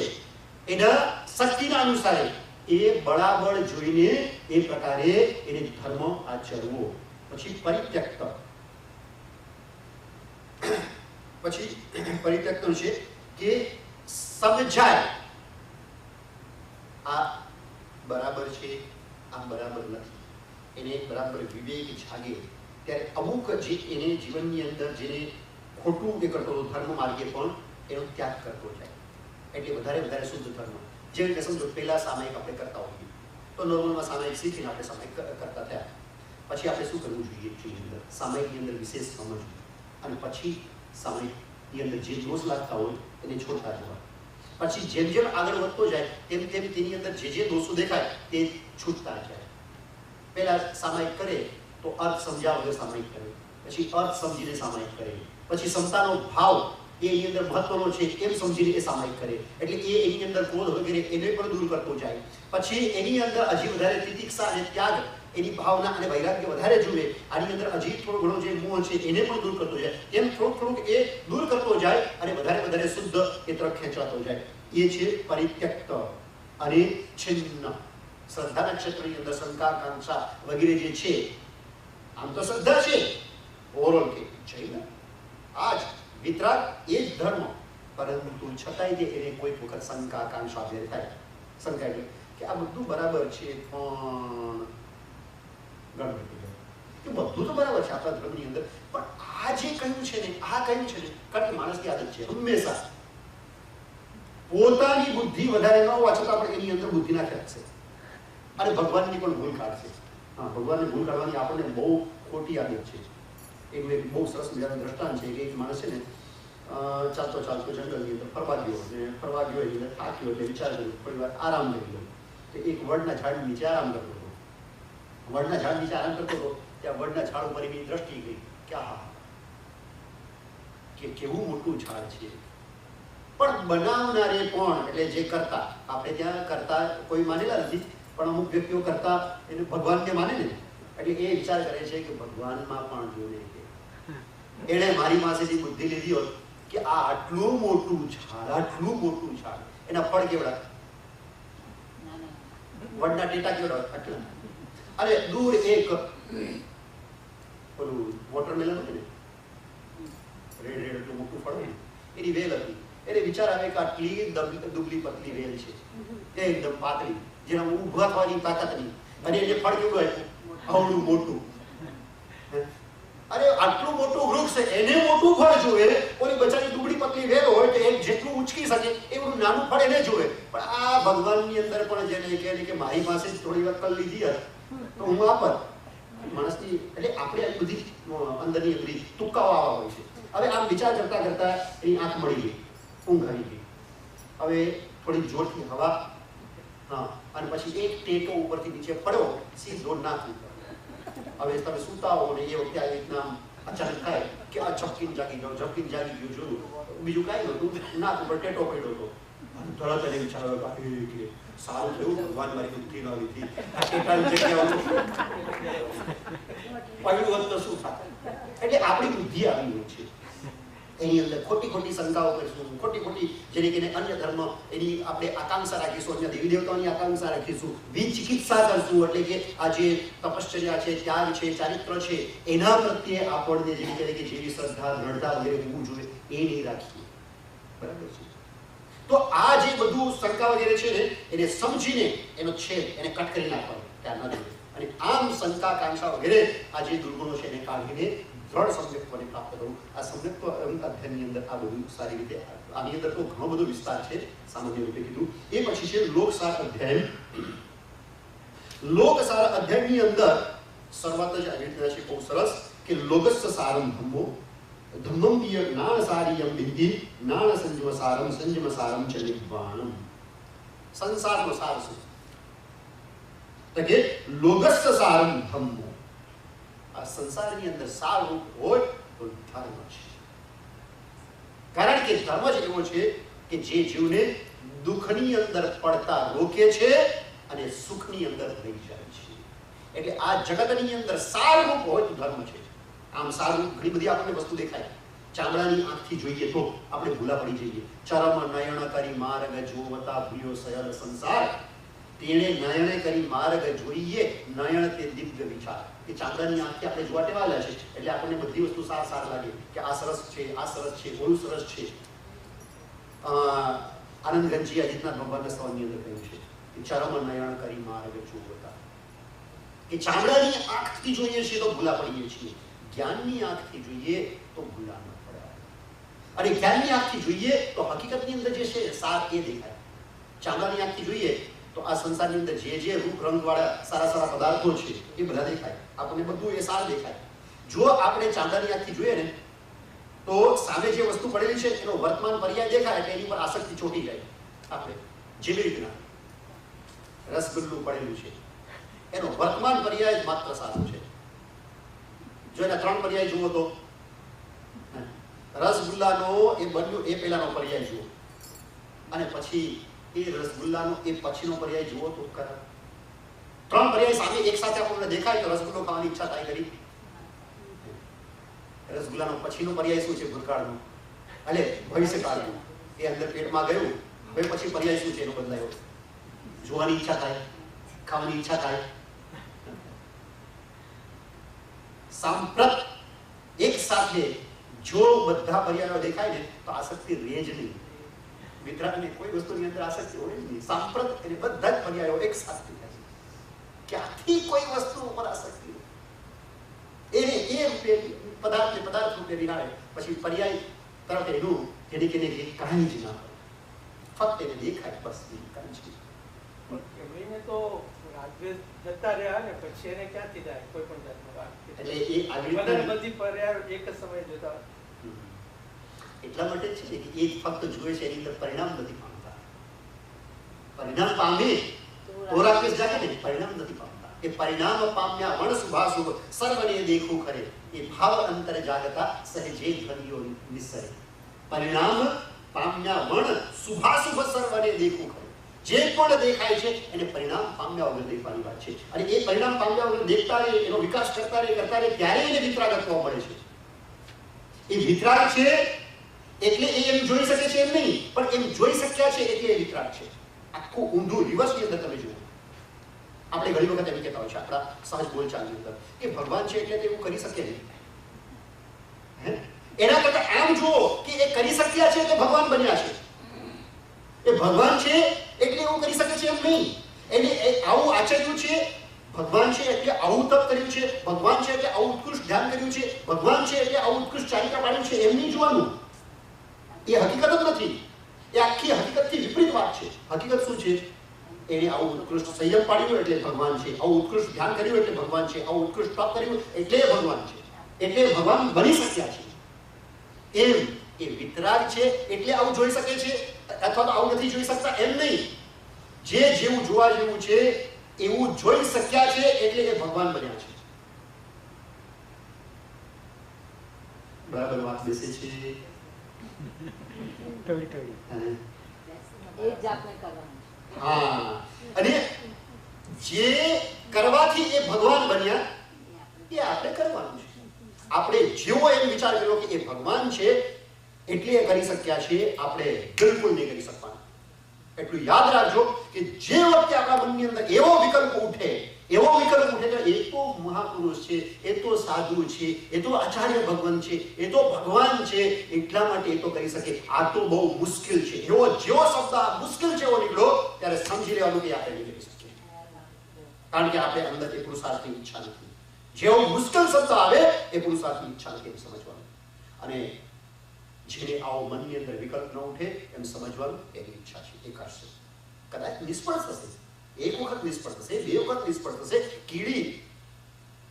એના શક્તિના અનુસારે એ બળાબળ જોઈને એ પ્રકારે એને ધર્મ આચરવો. પછી પરિત્યક્ત. પરિત્યક્ત છે કે સમજાય આ બરાબર છે, આ બરાબર નથી, એને બરાબર વિવેક જાગે ત્યારે અમુક જે એને જીવનની અંદર જેને ખોટું એ કરતો હતો ધર્મ માર્ગે પણ એનો ત્યાગ કરતો જાય એટલે વધારે શુદ્ધ ધર્મ. જે રીતે સમજો પહેલા સામાયિક આપણે કરતા હોઈએ તો નોર્મલમાં સામાયિક શીખીને આપણે સામાયિક કરતા થયા. પછી આપણે શું કરવું જોઈએ? સામાયિકની અંદર વિશેષ સમજવું અને પછી સામાયિકની અંદર જે દોષ લાગતા હોય એને છોડતા જવા. પછી જેમ જેમ આગળ વધતો જાય તેમ તેમ તેની અંદર જે દોષો દેખાય તે છૂટતા જાય. પહેલા સામાયિક કરે તો અર્થ સમજ્યા વગર સામાયિક કરે, પછી અર્થ સમજીને સામાયિક કરે, પછી ક્ષમતાનો ભાવ એની અંદર મહત્વનો છે એમ સમજીને એ સામાયિક કરે એટલે એની અંદર ક્રોધ વગેરે એને પણ દૂર કરતો જાય. પછી એની અંદર હજી વધારે તિતિક્ષા અને ત્યાગ એની ભાવના અને વૈરાગ્ય વધારે જુએ. આની અંદર હજી થોડો ઘણો જે મોહ છે એને પણ દૂર કરતો જાય. એમ થોડુંક એ દૂર કરતો જાય અને વધારે શુદ્ધ એ તરફ ખેંચાતો જાય. એ છે પરિત્યક્ત અને છિન્ન. શ્રદ્ધાના ક્ષેત્રની અંદર શંકા કાંક્ષા વગેરે જે છે, આમ તો શ્રદ્ધા છે ઓવરઓલ કે જૈન આ જ વિતરાગ એ જ ધર્મ, પરંતુ છતાંય જે એને કોઈક વખત શંકા કાંક્ષા ભેર થાય. શંકા એટલે કે આ બધું બરાબર છે પણ ગણપતિ બધું તો બરાબર છે આપણા ધર્મની અંદર, પણ આ જે કહ્યું છે ને કારણ કે માણસની આદત છે હંમેશા પોતાની બુદ્ધિ વધારે ન હોવા છતાં પણ એની અંદર બુદ્ધિ નાખી રાખશે અને ભગવાનની પણ ભૂલ કાઢશે. હા, ભગવાનની ભૂલ કાઢવાની આપણને બહુ ખોટી આદત છે. એનું એક બહુ સરસ મજાનું દ્રષ્ટાંત છે કે એક માણસ છે ને ચાલતો જંગલની અંદર ફરવા ગયો એટલે થાક્યો એટલે વિચાર કર્યો થોડી વાર આરામ કરી લો. તો એક વડના ઝાડ નીચે આરામ કરતો હતો. ત્યાં વડના ઝાડ ઉપર એની દ્રષ્ટિ ગઈ કે હા કે કેવું મોટું ઝાડ છે, પણ બનાવનારે કોણ એટલે જે કરતા, આપણે ત્યાં કરતા કોઈ માનેલા નથી પણ અમુક વ્યક્તિઓ કરતા એને ભગવાનને માને ને એટલે એ વિચાર કરે છે કે ભગવાનમાં પણ જોડે કે એણે મારી પાસેથી બુદ્ધિ લીધી હોત કે આ આટલું મોટું ઝાડ એના ફળ કેવડા, વડના ટેટા કેવડા આટલા, અરે દૂર એક પેલું વોટરમેલન હતું ને રેડ એટલું મોટું ફળ ને એની વેલ હતી. એને વિચાર આવે કે આટલી દુબળી પતલી વેલ છે એકદમ પાતળી જેના ઊભા થવાની તાકાત નહીં અને એને ફળ કેવું આપ્યું આવડું મોટું. અરે આટલું મોટું વૃક્ષ એને મોટું ફળ જોવે, ઓલી બચારી દુબળી પતલી વેલ હોય તો એક જેટલું ઉચકી શકે એવું નાનું ફળ એને જોવે. પણ આ ભગવાનની અંદર પણ જેને કહે કે મારી પાસે થોડી અક્કલ લીધી હશે તો હું આપત માણસની એટલે આપણે આ બધી અંદરની તુક્કાઓ આવા હોય છે. હવે આમ વિચાર કરતા કરતા એની આંખ મળી ગઈ, ઊંઘ આવી ગઈ. હવે થોડી જોરથી હવા અને પછી એક ટેટો ઉપરથી નીચે પડ્યો સીધો નાક ઉપર. હવે તમે સૂતા હો ને એ વખતે આવી રીતના અચાનક થાય કે આ ઝપકીને જાગી ગયો જોયું બીજું કાંઈ નહોતું, નાક ઉપર ટેટો પડ્યો હતો. તરત એને વિચાર આવ્યો કે સારું થયું ભગવાન મારી બુદ્ધિ ન આવી હતી, આ ટેટાની જગ્યાએ પડ્યું હોત તો શું થાય. એટલે આપણી બુદ્ધિ આવી હોય છે એની અંદર ખોટી શંકાઓ કરીશું, ખોટી જેને કે અન્ય ધર્મ એની આપણે આકાંક્ષા રાખીશું, અન્ય દેવી દેવતાઓની આકાંક્ષા રાખીશું, વિચિકિત્સા કરશું એટલે કે આ જે તપશ્ચર્યા છે, ત્યાગ છે, ચારિત્ર છે એના પ્રત્યે આપણને જેવી કે જેવી શ્રદ્ધા દ્રઢતા વગેરે હોવું જોઈએ એ નહીં રાખીએ. બરાબર છે? તો આ જે બધું શંકા વગેરે છે ને એને સમજીને એનો છેદ એને કટ કરી નાખવાનો ત્યાં ન જોઈએ. અને આમ શંકા કાંક્ષા વગેરે આ જે દુર્ગુણો છે એને કાઢીને દ્રઢ સમ્યક્ત્વને પ્રાપ્ત કરવું. આ સમ્યક્ત્વ અધ્યયનની અંદર આ બધું સારી રીતે, આની અંદર તો ઘણો બધો વિસ્તાર છે સામાન્ય રૂપે કીધું. એ પછી છે લોકસાર અધ્યયન. લોકસાર અધ્યયનની અંદર શરૂઆત જ આવી રીતે છે બહુ સરસ કે લોગસ્ય સારમ ધમ્મો ધમ્મમ પિય જ્ઞાન સારિયમ બિંદી જ્ઞાન સંજમ સારમ ચ નિર્વાણમ. સંસારનો સાર શું? તો કે લોગસ્ય સારમ ધમ્મો. આ સંસારની અંદર સાર રૂપ હોય તો ધર્મ છે. કારણ કે ધર્મ જ એવો છે કે જે જીવને દુઃખની અંદર પડતા રોકે છે અને સુખની અંદર રહી જાય છે. એટલે આ જગતની અંદર સાર રૂપ હોય તો ધર્મ છે. આમ સાર રૂપ ઘણી બધી આપણને વસ્તુ દેખાય. ચામડાની આંખથી જોઈએ તો આપણે ભૂલા પડી જઈએ. ચરમ નયન કરી માર્ગ જોવતા ભૂયો સયલ સંસાર, તેણે નયણે કરી માર્ગ જોઈએ નયન તે દિવ્ય વિચાર. કે ચામડાની આંખથી આપણે જોવા ટેવાયેલા છે એટલે આપણને બધી વસ્તુ સાર લાગે કે આ સરસ છે, આ સરસ છે, ઓલું સરસ છે. આનંદ ગંજી અજીતનાથ ભગવાનના સ્તવની અંદર કહ્યું છે કે ચરમ નયન કરી માર્ગ જોતા. કે ચામડાની આંખથી જોઈએ છીએ તો ભૂલા પડીએ છીએ, જ્ઞાનની આંખથી જોઈએ તો ભૂલા ન પડાય. અને જ્ઞાનની આંખથી જોઈએ તો હકીકતની અંદર જે છે સાર એ દેખાય. ચામડાની આંખથી જોઈએ તો આ સંસારની અંદર જે રૂપ રંગ વાળા સારા સારા પદાર્થો છે એ બધા દેખાય, આપણને બધું એ સાર દેખાય. જો આપણે ચામડાની આંખથી જોઈએ ને તો સામે જે વસ્તુ પડેલી છે એનો વર્તમાન પર્યાય દેખાય એટલે એની પર આસક્તિ ચોટી જાય. આપણે જેવી રીતના રસગુલ્લું પડેલું છે એનો વર્તમાન પર્યાય જ માત્ર સારું છે. જો એના 3 પર્યાય જુઓ તો રસગુલ્લાનો એ બન્યું એ પહેલાનો પર્યાય જુઓ અને પછી એ રસગુલ્લાનો એ પછીનો પર્યાય જુઓ તો ખરા. 3 પર્યાય સામે એક સાથે આપણને દેખાય તો રસગુલ્લો ખાવાની ઈચ્છા થાય કરી. રસગુલ્લાનો પછીનો પર્યાય શું છે? ભૂતકાળનો એટલે ભવિષ્યકાળનો. એ અંદર પેટમાં ગયું, હવે પછી પર્યાય શું છે એનો બદલાયો. જોવાની ઈચ્છા થાય, ખાવાની ઈચ્છા થાય. સાંપ્રત એક સાથે જો બધા પર્યાયો દેખાય ને તો આસક્તિ રહે જ નહીં. વિતરાગને કોઈ વસ્તુની અંદર આસક્તિ હોય જ નહીં. સાંપ્રત એટલે બધા જ પર્યાયો એક સાથે દેખાય છે. ક્યાંથી કોઈ વસ્તુ ઉપર આસક્તિ એને એ રૂપે પદાર્થ રૂપે વિનાડે પછી પર્યાય તરફ એનું જેને કે કાંઈ જ ના હોય, ફક્ત એને દેખાય બસ કાંઈ જ. એમણે તો રાજ્ય જતા રહ્યા ને પછી એને ક્યાંથી જાય કોઈ પણ જાતનો વાત. એટલે એ આગળ બધી પર્યાયો એક જ સમયે જોતા. એટલા માટે છે કે એ ફક્ત જુએ છે એની અંદર પરિણામ નથી પામતા. પરિણામ પામે તો રાકેશ જાગે ને પરિણામ નથી પામતા. એ પરિણામ પામ્યા વણ શુભાશુભ સર્વને દેખું ખરે, એ ભાવ અંતર જાગતા સહેજે ધનિયો નિસરે. પરિણામ પામ્યા વણ શુભાશુભ સર્વને દેખું ખરે. જે પણ દેખાય છે એને પરિણામ પામ્યા વગર દેખવાની વાત છે. અને એ પરિણામ પામ્યા વગર દેખતા રહે, એનો વિકાસ કરતા રહે ત્યારે એને વિતરાગ થવા મળે છે. એ વિતરાગ છે એટલે એ એમ જોઈ શકે છે એમ નહીં, પણ એમ જોઈ શક્યા છે એટલે એ વિતરાગ છે. આખું ઊંધું રિવર્સની અંદર તમે જુઓ. આપણે ઘણી વખત એમ કહેતા હોય છે આપણા સહજ બોલચાલની અંદર કે ભગવાન છે એટલે એવું કરી શકે નહીં. એના કરતા આમ જુઓ કે એ કરી શક્યા છે એટલે ભગવાન બન્યા છે. એ ભગવાન છે એટલે એવું કરી શકે છે એમ નહીં. એને આવું આચર્યું છે, ભગવાન છે એટલે આવું તપ કર્યું છે, ભગવાન છે એટલે આવું ઉત્કૃષ્ટ ધ્યાન કર્યું છે, ભગવાન છે એટલે આવું ઉત્કૃષ્ટ ચારિત્ર પાડ્યું છે એમ નહીં જોવાનું. એ હકીકત જ નથી. એ આખી હકીકતથી વિપરીત વાત છે. હકીકત શું છે? એને આવું ઉત્કૃષ્ટ સંયમ પાડ્યું એટલે ભગવાન છે, આવું ઉત્કૃષ્ટ ધ્યાન કર્યું એટલે ભગવાન છે, આવું ઉત્કૃષ્ટ તપ કર્યું એટલે ભગવાન છે, એટલે ભગવાન બની શક્યા છે. એમ એ વિતરાગ છે એટલે આવું જોઈ શકે છે અથવા તો આવું નથી જોઈ શકતા એમ નહીં. જે જેવું જોવા જેવું છે એવું જોઈ શક્યા છે એટલે એ ભગવાન બન્યા છે. બરાબર વાત બેસે છે? હા, અને જે કરવાથી એ ભગવાન બન્યા એ આપણે કરવાનું છે. આપણે જેવો એમ વિચાર કર્યો કે એ ભગવાન છે એટલે એ કરી શક્યા છે, આપણે બિલકુલ નહીં કરી શકવાના. એટલું યાદ રાખજો કે જે વખતે આપણા મનની અંદર એવો વિકલ્પ ઉઠે કે એ તો મહાપુરુષ છે, એ તો સાધુ છે, એ તો આચાર્ય ભગવાન છે, એ તો ભગવાન છે એટલા માટે એ તો કરી શકે, આ તો બહુ મુશ્કેલ છે, એવો જેવો શબ્દ મુશ્કેલ છે એવો નીકળો ત્યારે સમજી લેવાનું કે આપણે નહીં કરી શકીએ. કારણ કે આપણે અંદર એ પુરુષાર્થની ઈચ્છા નથી. જેવો મુશ્કેલ શબ્દ આવે એ પુરુષાર્થની ઈચ્છા નથી એમ સમજવાનું. અને જેને આવો મનની અંદર વિકલ્પ ન ઉઠે એમ સમજવાનું એની ઈચ્છા છે. એ કરશે, કદાચ નિષ્ફળ થશે, એક વખત નિષ્ફળ થશે, 2 વખત નિષ્ફળ થશે, કીડી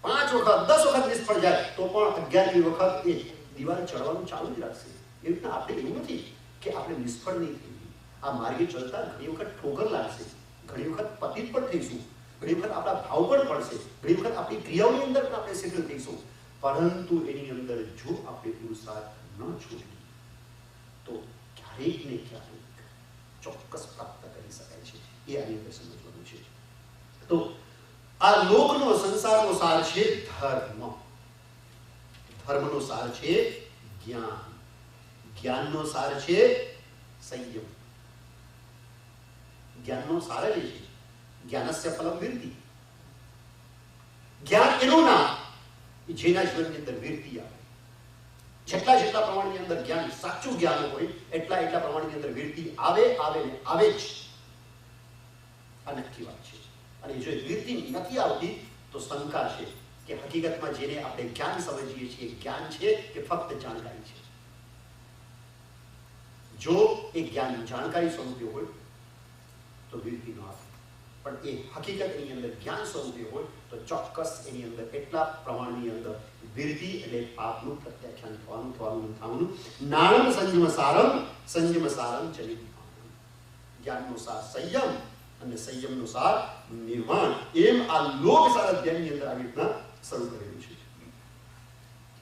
5 વખત 10 વખત નિષ્ફળ જાય તો પણ 11મી વખત એ દિવાલ ચડવાનું ચાલુ જ રાખશે. એ રીતના આપણે એવું નથી કે આપણે નિષ્ફળ નહીં થઈએ. આ માર્ગે ચાલતા ઘણી વખત ઠોકર લાગશે, ઘણી વખત પતિત પણ થઈશું, ઘણી વખત આપણા ભાવ પણ પડશે, ઘણી વખત આપણી ક્રિયાઓની અંદર પણ આપણે સેટલ થઈશું. પરંતુ એની અંદર જો આપણે પુરુષાર્થ ન છોડીએ તો ક્યારેક ને ક્યારેક ચોક્કસ પ્રાપ્ત કરી શકાય છે. એ આની અંદર સમજવાનું છે. તો આ લોકનો સંસારનો સાર છે ધર્મ, ધર્મનો સાર છે જ્ઞાન, જ્ઞાનનો સાર છે સંયમ. જ્ઞાનનો સાર જ છે જ્ઞાનસ્ય ફલમ વિરતિ. જ્ઞાન એનું નામ જેના જીવનની અંદર વિરતિ આવે. જેટલા પ્રમાણની અંદર જ્ઞાન, સાચું જ્ઞાન હોય એટલા પ્રમાણની અંદર વિરતિ આવે ને આવે જ. આ નક્કી વાત છે. અને જો વૃત્તિ નથી આવતી તો શંકા છે કે હકીકતમાં જેને આપણે જ્ઞાન સમજીએ છીએ જ્ઞાન છે કે ફક્ત જાણકારી છે. જો એ જ્ઞાન જાણકારી સ્વરૂપે હોય તો વૃત્તિ ન આવે, પણ એ હકીકતની અંદર જ્ઞાન સ્વરૂપે હોય તો ચોક્કસ એની અંદર એટલા પ્રમાણની અંદર વૃત્તિ એટલે પાપનું પ્રત્યાખ્યાન થવાનું. નાણમ સંયમ સારમ ચલિત. જ્ઞાનનો સાર સંયમ અને સંયમનો સાર નિર્વાણ. એમ આ લોક સારાધ્યાયની અંદર આવી રીતના શરૂ કરેલું છે.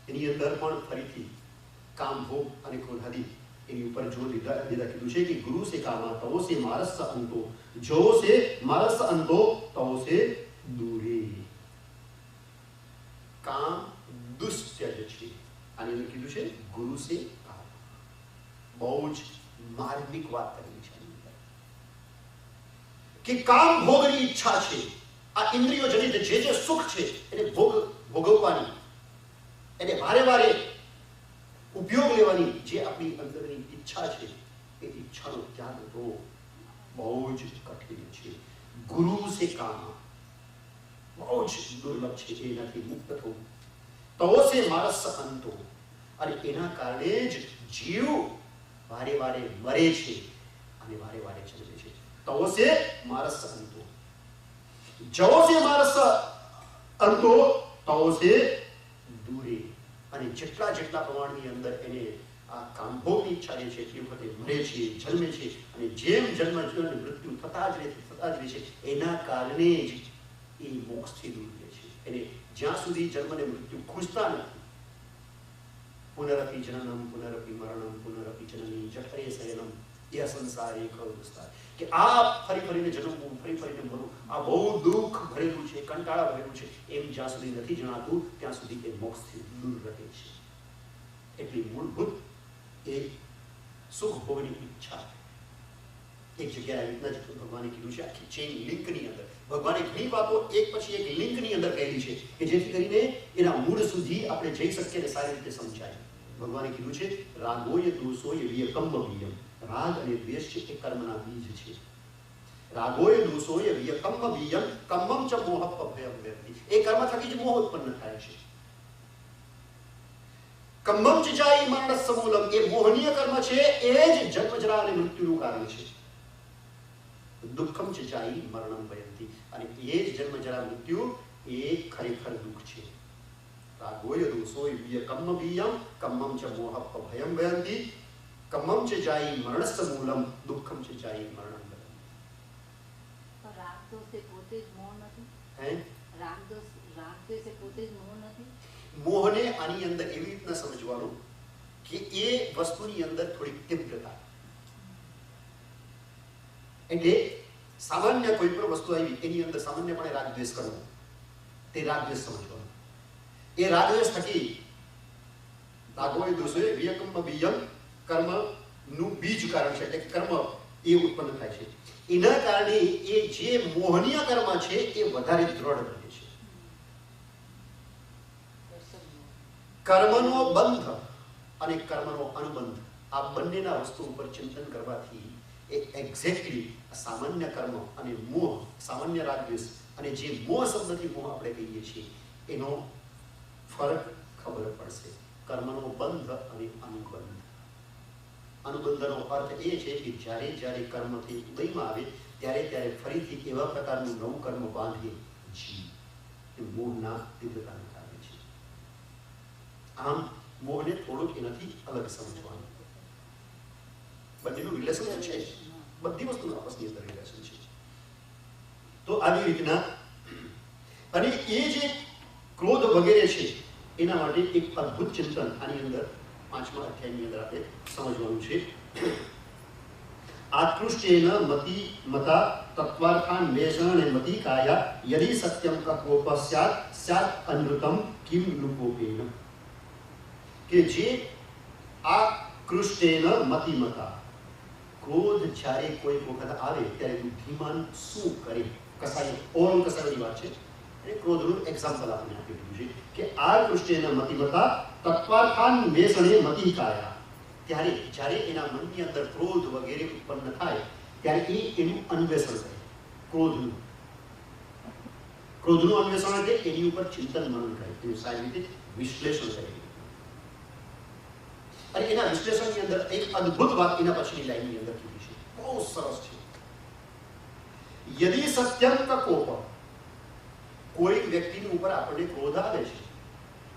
એની અંદર પણ ફરીથી કામ ભોગ અને ક્રોધાદી એની ઉપર જોર દીધા કીધું છે કે ગુરુ સે કામા તવો સે મારસ અંતો, જો સે મારસ અંતો તવો સે દૂરે. કામ દુષ્ટ્યજ છે. આની અંદર કીધું છે ગુરુ સે કામ. બહુ જ માર્મિક વાત કરી છે કે કામ ભોગની ઈચ્છા છે. આ ઇન્દ્રિયો જનિત જે સુખ છે એને ભોગવવાની, એને વારે વારે ઉપયોગ લેવાની જે આપણી અંદરની ઈચ્છા છે એ ઈચ્છાનો ત્યાગ તો બહુ જ કઠિન છે. ગુરુ સે કામ બહુ જ દુર્લભ છે. એનાથી મુક્ત થવું. તવો સે મારસ અંતો. અને એના કારણે જ જીવ વારે વારે મરે છે અને વારે વારે જન્મે છે. તવો સે મારસ અંતો, જવો સે મારસ અંતો તવો સે દૂરે. અને જેટલા પ્રમાણની અંદર એને આ કામભોગની ઈચ્છા જે છે એ વખતે મરે છે, જન્મે છે અને જેમ જન્મ મૃત્યુ થતા જ રહે છે એના કારણે જ એ મોક્ષથી દૂર રહે છે. એને જ્યાં સુધી જન્મ અને મૃત્યુ ખૂંચતા નથી. પુનરપી જનનમ પુનરપી મરણમ પુનરપી જનની જઠરે શયનમ એ સંસાર એક વિસ્તાર. કે આ ફરી ફરીને જન્મવું, ફરી ફરીને મરવું, આ બહુ દુઃખ ભરેલું છે, કંટાળા ભરેલું છે. એમ જ્યાં સુધી નથી જણાતું ત્યાં સુધી એ મોક્ષથી દૂર રહે છે. એટલી મૂળભૂત એ સુખ ભોગની ઈચ્છા એક જગ્યાએ આવી રીતના જ ભગવાને કીધું છે. આખી ચેઇન લિંકની અંદર ભગવાને ઘણી વાતો એક પછી એક લિંકની અંદર કહેલી છે કે જેથી કરીને એના મૂળ સુધી આપણે જઈ શકીએ અને સારી રીતે સમજાય. ભગવાને કીધું છે રાગોય દોષોય વિયકમ્મ વિયમ. રાગ અને દ્વેષ છે એ કર્મના બીજ છે. રાગોય દોષોય વિયકમ્મ વિયમ કમ્મમ ચ મોહ ભયમ વ્યક્તિ. એ કર્મ થકી જ મોહ ઉત્પન્ન થાય છે. કમ્મમ ચ જાય મરણસ્સ મૂલમ. એ મોહનીય કર્મ છે એ જ જન્મ જરા અને મૃત્યુનું કારણ છે. દુઃખમ ચ જાય મરણમ ભયંતિ. અને એ જ જન્મ જરા મૃત્યુ એ ખરેખર દુઃખ છે. રાગોય દોષોય વિયકમ્મ વિયમ કમ્મમ ચ મોહ ભયમ વ્યક્તિ કમ્મમ ચ જાય મરણસ્સ મૂલમ દુઃખમ ચ જાય મરણમ ભયંતિ. રાગ દોષ એ પોતે જ મોહ નથી. હે રાગ દોષ એ પોતે જ મોહ નથી. મોહને આની અંદર એવી રીતના સમજવાનું કે એ વસ્તુની અંદર થોડી તીવ્રતા. એટલે સામાન્ય કોઈ પણ વસ્તુ આવી એની અંદર સામાન્યપણે રાગદ્વેષ કરવો, તે રાગદ્વેષ સમજવાનું. એ રાગદ્વેષ થકી રાગોય દોષોય વિયકમ્મ વિયમ કર્મનું બીજ કારણ છે, એટલે કર્મ એ ઉત્પન્ન થાય છે. એના કારણે એ જે મોહનીય કર્મ છે એ વધારે દ્રઢ બને છે. કર્મનો બંધ અને કર્મનો અનુબંધ આ બંનેના વસ્તુ ઉપર ચિંતન કરવાથી એ એક્ઝેક્ટલી સામાન્ય કર્મ અને મોહ, સામાન્ય રાગદ્વેષ અને જે મોહ શબ્દથી મોહ આપણે કહીએ છીએ એનો ફરક ખબર પડશે. કર્મનો બંધ અને અનુબંધ. અનુબંધનો અર્થ એ છે કે જ્યારે જ્યારે કર્મથી ઉદયમાં આવે ત્યારે ફરીથી એવા પ્રકારનું નવું કર્મ બાંધે જીવ. એ મોહના તીવ્રતાને કારણે છે. આમ મોહને થોડુંક એનાથી અલગ સમજવાનું. બંનેનું રિલેશન છે, બધી વસ્તુનું આપસની અંદર રિલેશન છે. તો આવી રીતના અને એ જે ક્રોધ વગેરે છે એના માટે એક અદ્ભુત ચિંતન આની અંદર 5મા અધ્યાયની અંદર આપણે સમજવાનું છે. આત્કૃષ્ટેન મતા તત્વાર્થાન વેષણ મતિ કાયા યદિ સત્યમ કકોપ સ્યાત અનૃતમ કિમ લુકોપેન. કે જે આકૃષ્ટેન મતિમતા, ક્રોધ જ્યારે કોઈ વખત આવે ત્યારે બુદ્ધિમાન શું કરે. કસાય ઓરમ કસાયની વાત છે. એ ક્રોધનું એક્ઝામ્પલ આપણે આપી દીધું છે કે આકૃષ્ટેન મતિમતા તત્વાર્થાન વેષણે મતિ કાયા. ત્યારે જ્યારે એના મનની અંદર ક્રોધ વગેરે ઉત્પન્ન થાય ત્યારે એ એનું અન્વેષણ કરે. ક્રોધનું. ક્રોધનું અન્વેષણ એટલે એની ઉપર ચિંતન મનન કરે, એનું સારી રીતે વિશ્લેષણ કરે. અને એના વિશ્લેષણની અંદર એક અદ્ભુત વાત એના પછીની લાઈનની અંદર કીધી છે, બહુ સરસ છે. યદિ સત્યમ કોપ, કોઈ વ્યક્તિની ઉપર આપણને ક્રોધ આવે છે,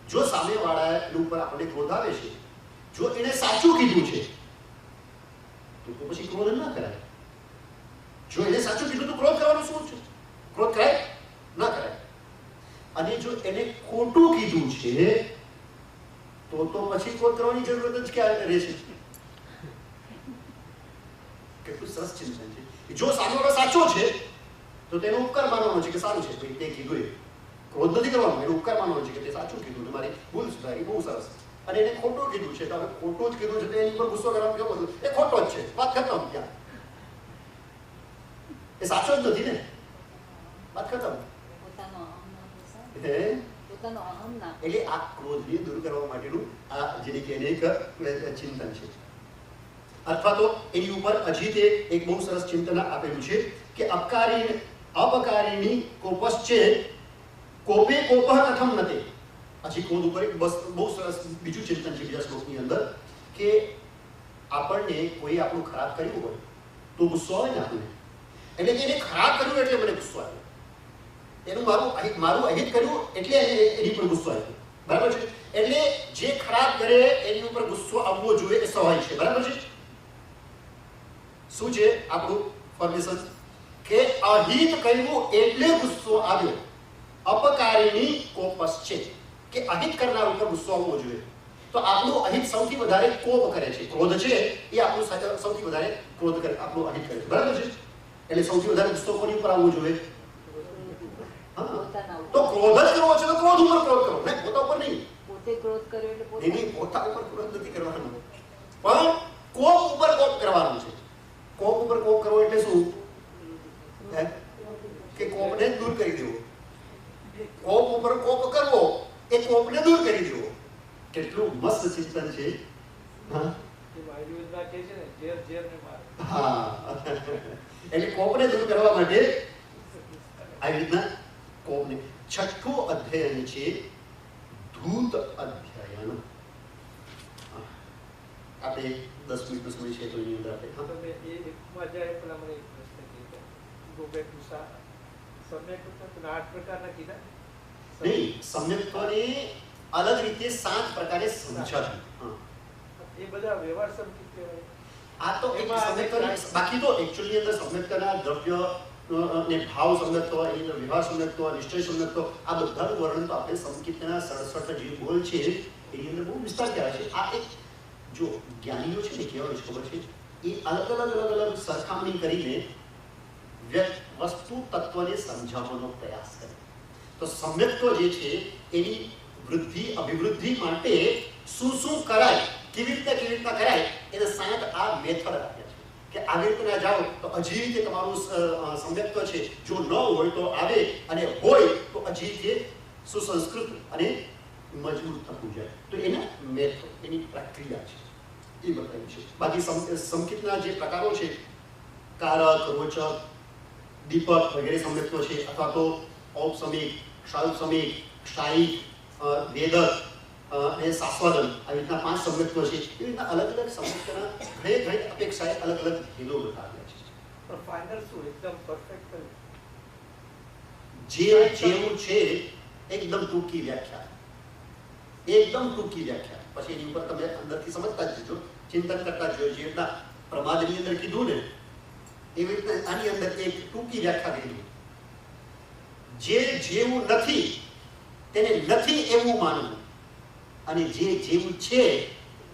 જો સામેવાળા ઉપર આપણને ક્રોધ આવે છે, જો એને સાચું કીધું છે તો પછી ક્રોધ ના કરાય. જો એને સાચું કીધું તો ક્રોધ કરવાનું શું છે? ક્રોધ કરાય ના કરાય. અને જો એને ખોટું કીધું છે તો પછી ક્રોધ કરવાની જરૂરત જ ક્યાં રહેશે? કેટલું સરસ ચિંતન છે. જો સામેવાળો સાચો છે તો તેનો ઉપકાર માનવાનો છે કે સારું છે, તે કીધું એ ક્રોધ નથી કરવાનો, એનો ઉપકાર માનવાનો છે કે તે સાચું કીધું, તમારી ભૂલ સુધારી, બહુ સરસ. અને એને ખોટું કીધું છે તો હવે ખોટું જ કીધું છે તો એની પર ગુસ્સો કરવાનું કેવું હતું? એ ખોટો જ છે, વાત ખતમ. ત્યાં એ સાચો જ નથી ને, વાત ખતમ. એટલે આ ક્રોધને દૂર કરવા માટેનું આ જેને કે એક ચિંતન છે. અથવા તો એની ઉપર હજી તે એક બહુ સરસ ચિંતન આપેલું છે કે અપકારીણી કોપશ્ચે કોપે કોપઃ કથમ નતે. હજી ક્રોધ ઉપર એક બહુ સરસ બીજું ચિંતન છે બીજા શ્લોકની અંદર કે આપણને કોઈ આપણું ખરાબ કર્યું હોય તો ગુસ્સો આવે ને આપણને, એટલે કે એને ખરાબ કર્યું એટલે મને ગુસ્સો આવ્યો, એનું મારું અહિત કર્યું એટલે એની પર ગુસ્સો આવ્યો, બરાબર છે? એટલે જે ખરાબ કરે એની ઉપર ગુસ્સો આવવો જોઈએ એ સ્વાભાવિક છે, બરાબર છે? શું છે આપણું પરમિશન કે અહિત કર્યું એટલે ગુસ્સો આવ્યો. અપકારીણી કોપશ્ચે કે અહિત કરનાર ઉપર ગુસ્સો આવવો જોઈએ. તો આપણું અહિત સૌથી વધારે કોપ કરે છે, ક્રોધ છે એ આપણું સૌથી વધારે ક્રોધ કરે, આપણું અહિત કરે છે, બરાબર છે? એટલે સૌથી વધારે ગુસ્સો કોની ઉપર આવવો જોઈએ? તો ક્રોધ જ કરવો છે તો ક્રોધ ઉપર ક્રોધ કરો, ને પોતા ઉપર નહીં. પોતે ક્રોધ કર્યો એટલે પોતા ઉપર ક્રોધ નથી કરવાનો, પણ કોપ ઉપર કોપ કરવાનું છે. કોપ ઉપર કોપ કરવો એટલે શું? કે કોપને દૂર કરી દેવો. કોપ ઉપર કોપ કરવો એ કોપને દૂર કરી દેવો. કેટલું મસ્ત ચિંતન છે. હા, એટલે કોપને દૂર કરવા માટે આવી રીતના કોપને. છઠ્ઠું અધ્યયન છે ધૂત અધ્યયન. આપણે 10 મિનિટનો સમય છે તો એની અંદર સમ્યક્ત્વને અલગ રીતે 7 પ્રકારે સમજાવ્યું. એ બધા વ્યવહાર સંકેત કહેવાય. આ તો એક સમ્યક્ત્વ, બાકી તો એક્ચ્યુઅલી અંદર સમ્યક્ત્વના દ્રવ્ય ને ભાવ સમ્યક્ત્વ, એની અંદર વ્યવહાર સમ્યક્ત્વ, નિશ્ચય સમ્યક્ત્વ, આ બધાનું વર્ણન તો આપણે સંકેતના 67 જે બોલ છે એની અંદર બહુ વિસ્તાર કહેવાય છે. આ એક જો જ્ઞાનીઓ છે ને કહેવાય છે ખબર છે, એ અલગ અલગ સરખામણી કરીને વસ્તુ તત્વને સમજાવવાનો પ્રયાસ કરે. તો સમ્યક્ત્વ જે છે એની વૃદ્ધિ અભિવૃદ્ધિ માટે શું કરાય, કેવી રીતના કરાય, એને 7 આ મેથડ આપ્યા છે કે આવી રીતે જાઓ તો હજી તે તમારું સમ્યક્ત્વ છે, જો ન હોય તો આવે, અને હોય તો હજી તે સુસંસ્કૃત અને મજબૂત થતું જાય. તો એના મેથડ, એની પ્રક્રિયા છે એ બતાવી છે. બાકી સંકેતના જે પ્રકારો છે, કારક, રોચક, દીપક વગેરે સમ્યક્ત્વ છે, અથવા તો ઔપસમિક, ક્ષાયુપસમિક, ક્ષાયિક, વેદક અને સાસ્વાદન, આવી રીતના 5 સમ્યક્ત્વ છે. એ રીતના અલગ સમ્યક્ત્વના ઘણી અપેક્ષાએ અલગ ભેદો બતાવ્યા છે. પણ ફાઇનલ શું એકદમ પરફેક્ટ જેવું છે એકદમ ટૂંકી વ્યાખ્યા, એકદમ ટૂંકી વ્યાખ્યા. પછી એની ઉપર તમે અંદરથી સમજતા જ જજો, ચિંતન કરતા જજો. જે રીતના પ્રમાદની અંદર કીધું ને એવી રીતે આની અંદર એક ટૂંકી વ્યાખ્યા કીધી. જે જેવું નથી તેને નથી એવું માનવું, અને જે જેવું છે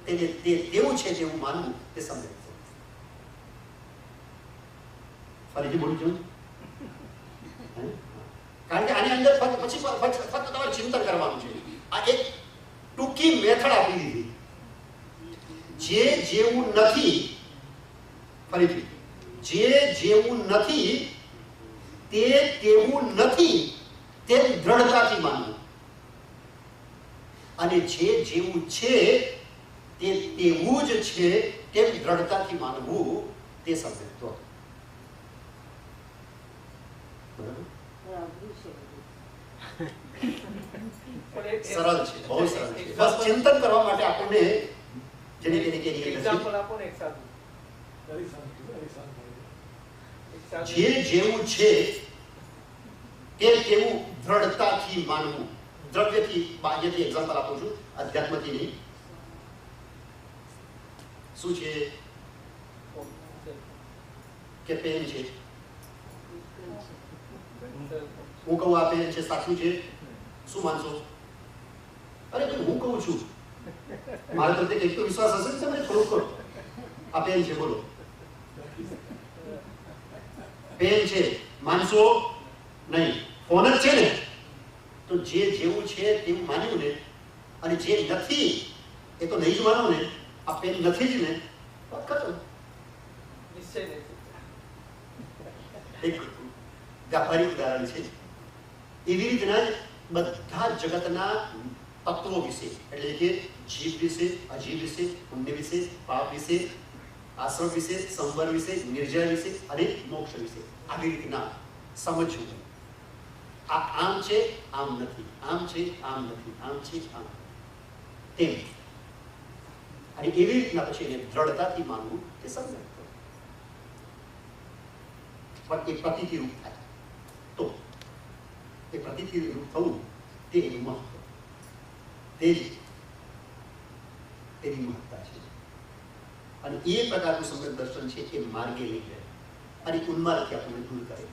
તેને તેવું છે તેવું માનવું, તે સમજાય. ફરીથી બોલું છું, કારણ કે આની અંદર પછી ફક્ત તમારે ચિંતન કરવાનું છે. આ એક ટૂંકી મેથડ આપી દીધી. જે જેવું નથી, ફરીથી, જે જેવું નથી તે તેવું નથી તેમ દ્રઢતાથી માનવું, અને જે જેવું છે તે તેવું જ છે તેમ દ્રઢતાથી માનવું, તે સમ્યક્ત્વ. છે બધું. પણ એક સરળ છે, બહુ સરળ છે. બસ ચિંતન કરવા માટે આપણને જેને કે એક્ઝામ્પલ આપો ને એક સાદું. એક સાદું. જે જેવું છે તે તેવું દ્રઢતાથી માનવું. દ્રવ્યથી બાહ્યથી એક્ઝામ્પલ આપું છું, અધ્યાત્મથી નહીં. શું છે કે પેન છે, હું કહું આ પેન છે, સાચું છે, શું માનશો? અરે ભાઈ હું કહું છું, મારે પ્રત્યે કંઈક તો વિશ્વાસ હશે ને, તમે થોડુંક કરો. આ પેન છે, બોલો પેન છે, માનશો નહીં. ફોન જ છે ને, તો જે જેવું છે તેવું માન્યું ને, અને જે નથી એ તો નહીં જ માનો ને. આ પેન નથી જ ને, વાત ખતમ. નિશ્ચય નથી. એક વ્યાપારિક ઉદાહરણ છે. એવી રીતના જ બધા જગતના તત્વો વિશે, એટલે કે જીવ વિશે, અજીવ વિશે, પુણ્ય વિશે, પાપ વિશે, આશ્રમ વિશે, સંવર વિશે, નિર્જય વિશે અને મોક્ષ વિશે આવી રીતના સમજવું. આ આમ છે, આમ નથી, આમ છે, આમ નથી, આમ છે, આમ તેમ. અને એવી રીતના પછી એને દ્રઢતાથી માનવું કે સમજ. પણ એ પ્રતિથી રૂપ થાય તો એ પ્રતિથી રૂપ થવું તે એનું મહત્વ, તે જ એની મહત્તા છે. અને એ પ્રકારનું સમ્યક દર્શન છે એ માર્ગે લઈ જાય અને ઉન્માદથી આપણને દૂર કરે.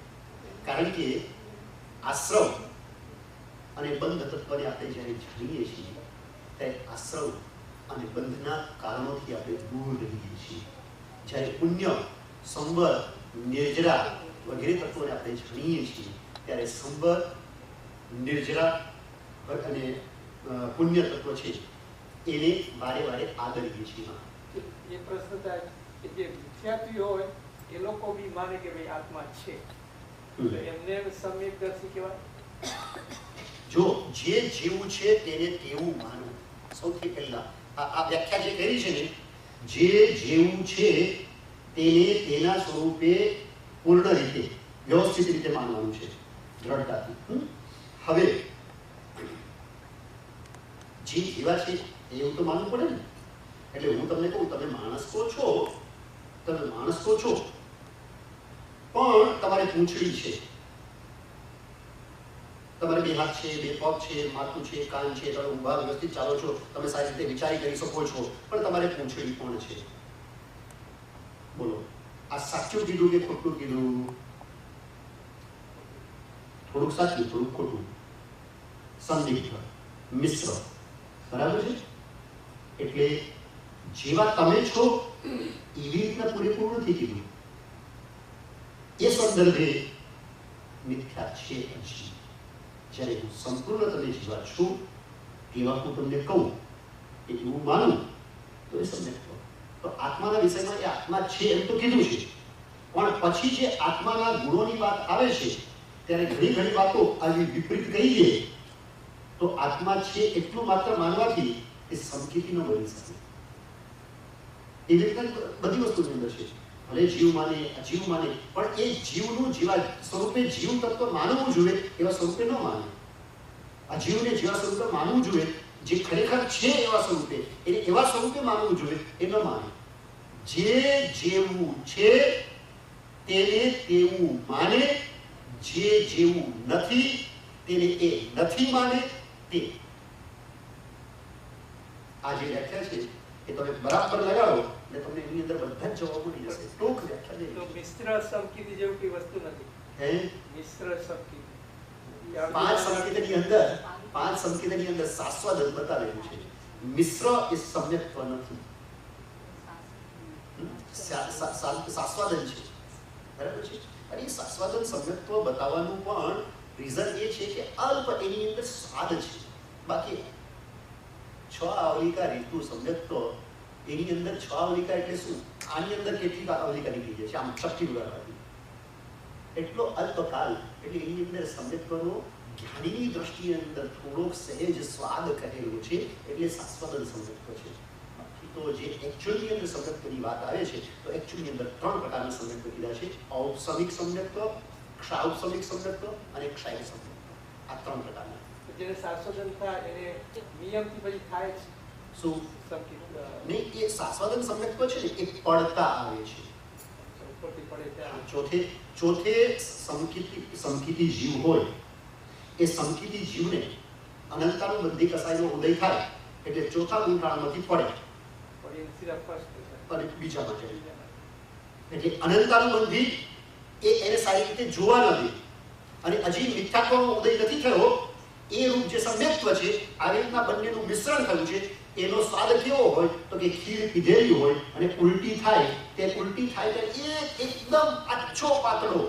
કારણ કે આશ્રવ અને બંધ તત્વને આપણે જ્યારે જાણીએ છીએ ત્યારે આશ્રવ અને બંધના કારણોથી આપણે દૂર રહીએ છીએ. જ્યારે પુણ્ય, સંવર, નિર્જરા વગેરે તત્વોને આપણે જાણીએ છીએ ત્યારે સંવર, નિર્જરા અને પુણ્ય તત્વ છે એને વારે વારે આદરીએ છીએ. એ પ્રશ્ન થાય કે જે વિદ્યાર્થી હોય એ લોકો બી માને કે ભાઈ આત્મા છે, તો એમને સમ્યકદર્શી કહેવાય. જો જે જેવું છે તેને તેવું માનવું. સૌથી પહેલા આ વ્યાખ્યા જે કરી છે ને, જે જેવું છે તેને તેના સ્વરૂપે પૂર્ણ રીતે વ્યવસ્થિત રીતે માનવાનું છે, દ્રઢતાથી. હવે જે જેવા છે એવું તો માનવું પડે ને. એટલે હું તમને કહું, તમે માણસ તો છો, તમે માણસ તો છો, પણ તમારી પૂંછડી છે, તમારે બે હાથ છે, બે પગ છે, માથું છે, કાન છે, તમે ઊભા વ્યવસ્થિત ચાલો છો, તમે સારી રીતે વિચારી કરી શકો છો, પણ તમારે પૂંછડી પણ છે. બોલો, આ સાચું કીધું કે ખોટું કીધું? થોડુંક સાચું, થોડુંક ખોટું, સંદિગ્ધ, મિશ્ર. બરાબર છે? એટલે જેવા તમે છો એવી રીતના પૂરેપૂરું નથી કીધું. એ સંદર્ભે મિથ્યા છે. જ્યારે હું સંપૂર્ણ તમે જેવા છું તેવા હું તમને કહું કે એવું માનું તો એ સમજ. તો આત્માના વિષયમાં એ આત્મા છે એમ તો કીધું છે, પણ પછી જે આત્માના ગુણોની વાત આવે છે ત્યારે ઘણી ઘણી વાતો આવી વિપરીત કહીએ તો આત્મા છે એટલું માત્ર માનવાથી એ સમકીતી ન બની શકે. એવી રીતે બધી વસ્તુની અંદર છે. ભલે જીવ માને, અજીવ માને, પણ એ જીવનું જેવા સ્વરૂપે જીવ તત્વ માનવું જોઈએ એવા સ્વરૂપે ન માને. અજીવને જેવા સ્વરૂપે માનવું જોઈએ, જે ખરેખર છે એવા સ્વરૂપે, એને એવા સ્વરૂપે માનવું જોઈએ એ ન માને. જે જેવું છે તેને તેવું માને, જે જેવું નથી તેને એ નથી માને. તે આ જે વ્યાખ્યા છે એ તમે બરાબર લગાડો એટલે તમને એની અંદર બધા જ જવાબ મળી જશે. ટૂંક વ્યાખ્યા તો મિશ્ર સમકીતી જેવું કઈ વસ્તુ નથી. હે, મિશ્ર સમકીતી પાંચ સંકેતની અંદર શાશ્વત બતાવેલું છે. મિશ્ર એ સમ્યક્ત્વ નથી, શાશ્વદન છે. બરાબર છે? અને એ શાશ્વદન સમ્યક્ત્વ બતાવવાનું પણ રીઝન એ છે કે અલ્પ એની અંદર સ્વાદ છે. બાકી 6 આવલિકા રીતુ સમ્યક્ત્વ એની અંદર 6 આવલિકા એટલે શું? આની અંદર કેટલી આવલિકા નીકળી જાય છે આમ શક્તિ ઉગાડવાથી. એટલો અલ્પકાલ એટલે એની અંદર સમ્યક્ત્વનો જ્ઞાનીની દ્રષ્ટિની અંદર થોડોક સહેજ સ્વાદ કહેલો છે એટલે શાશ્વત સમ્યક્ત્વ છે. બાકી તો જે એકચ્યુઅલની અંદર સમ્યક્ત્વની વાત આવે છે તો એકચ્યુઅલની અંદર 3 પ્રકારના સમ્યક્ત્વ કીધા છે: ઔપસમિક સમ્યક્ત્વ, ક્ષાઉપસમિક સમ્યક્ત્વ અને ક્ષાયિક સમ્યક્ત્વ. આ 3 પ્રકારના. જેને શાસ્ત્રોદન થાય એને નિયમથી પછી થાય જ શું સંકિત નહીં, એ શાસ્ત્રોદન સમ્યક્ત્વ છે ને એ પડતા આવે છે. ઉપરથી પડે ત્યાં ચોથે સમકિતી જીવ હોય, એ સમકિતી જીવને અનંતાનુબંધી કસાયનો ઉદય થાય એટલે ચોથા ગુંઠાણામાંથી પડે પણ એ સીધા ફર્સ્ટ અને બીજામાં જાય. એટલે અનંતાનુબંધી એને સારી રીતે જોવા ન દે અને હજી મિથ્યાત્વનો ઉદય નથી થયો એ રૂપ જે સમ્યક્ત્વ છે, આવી રીતના બંનેનું મિશ્રણ થયું છે. એનો સ્વાદ કેવો હોય તો કે ખીર પીધેલી હોય અને ઉલટી થાય ત્યારે એકદમ આછો પાતળો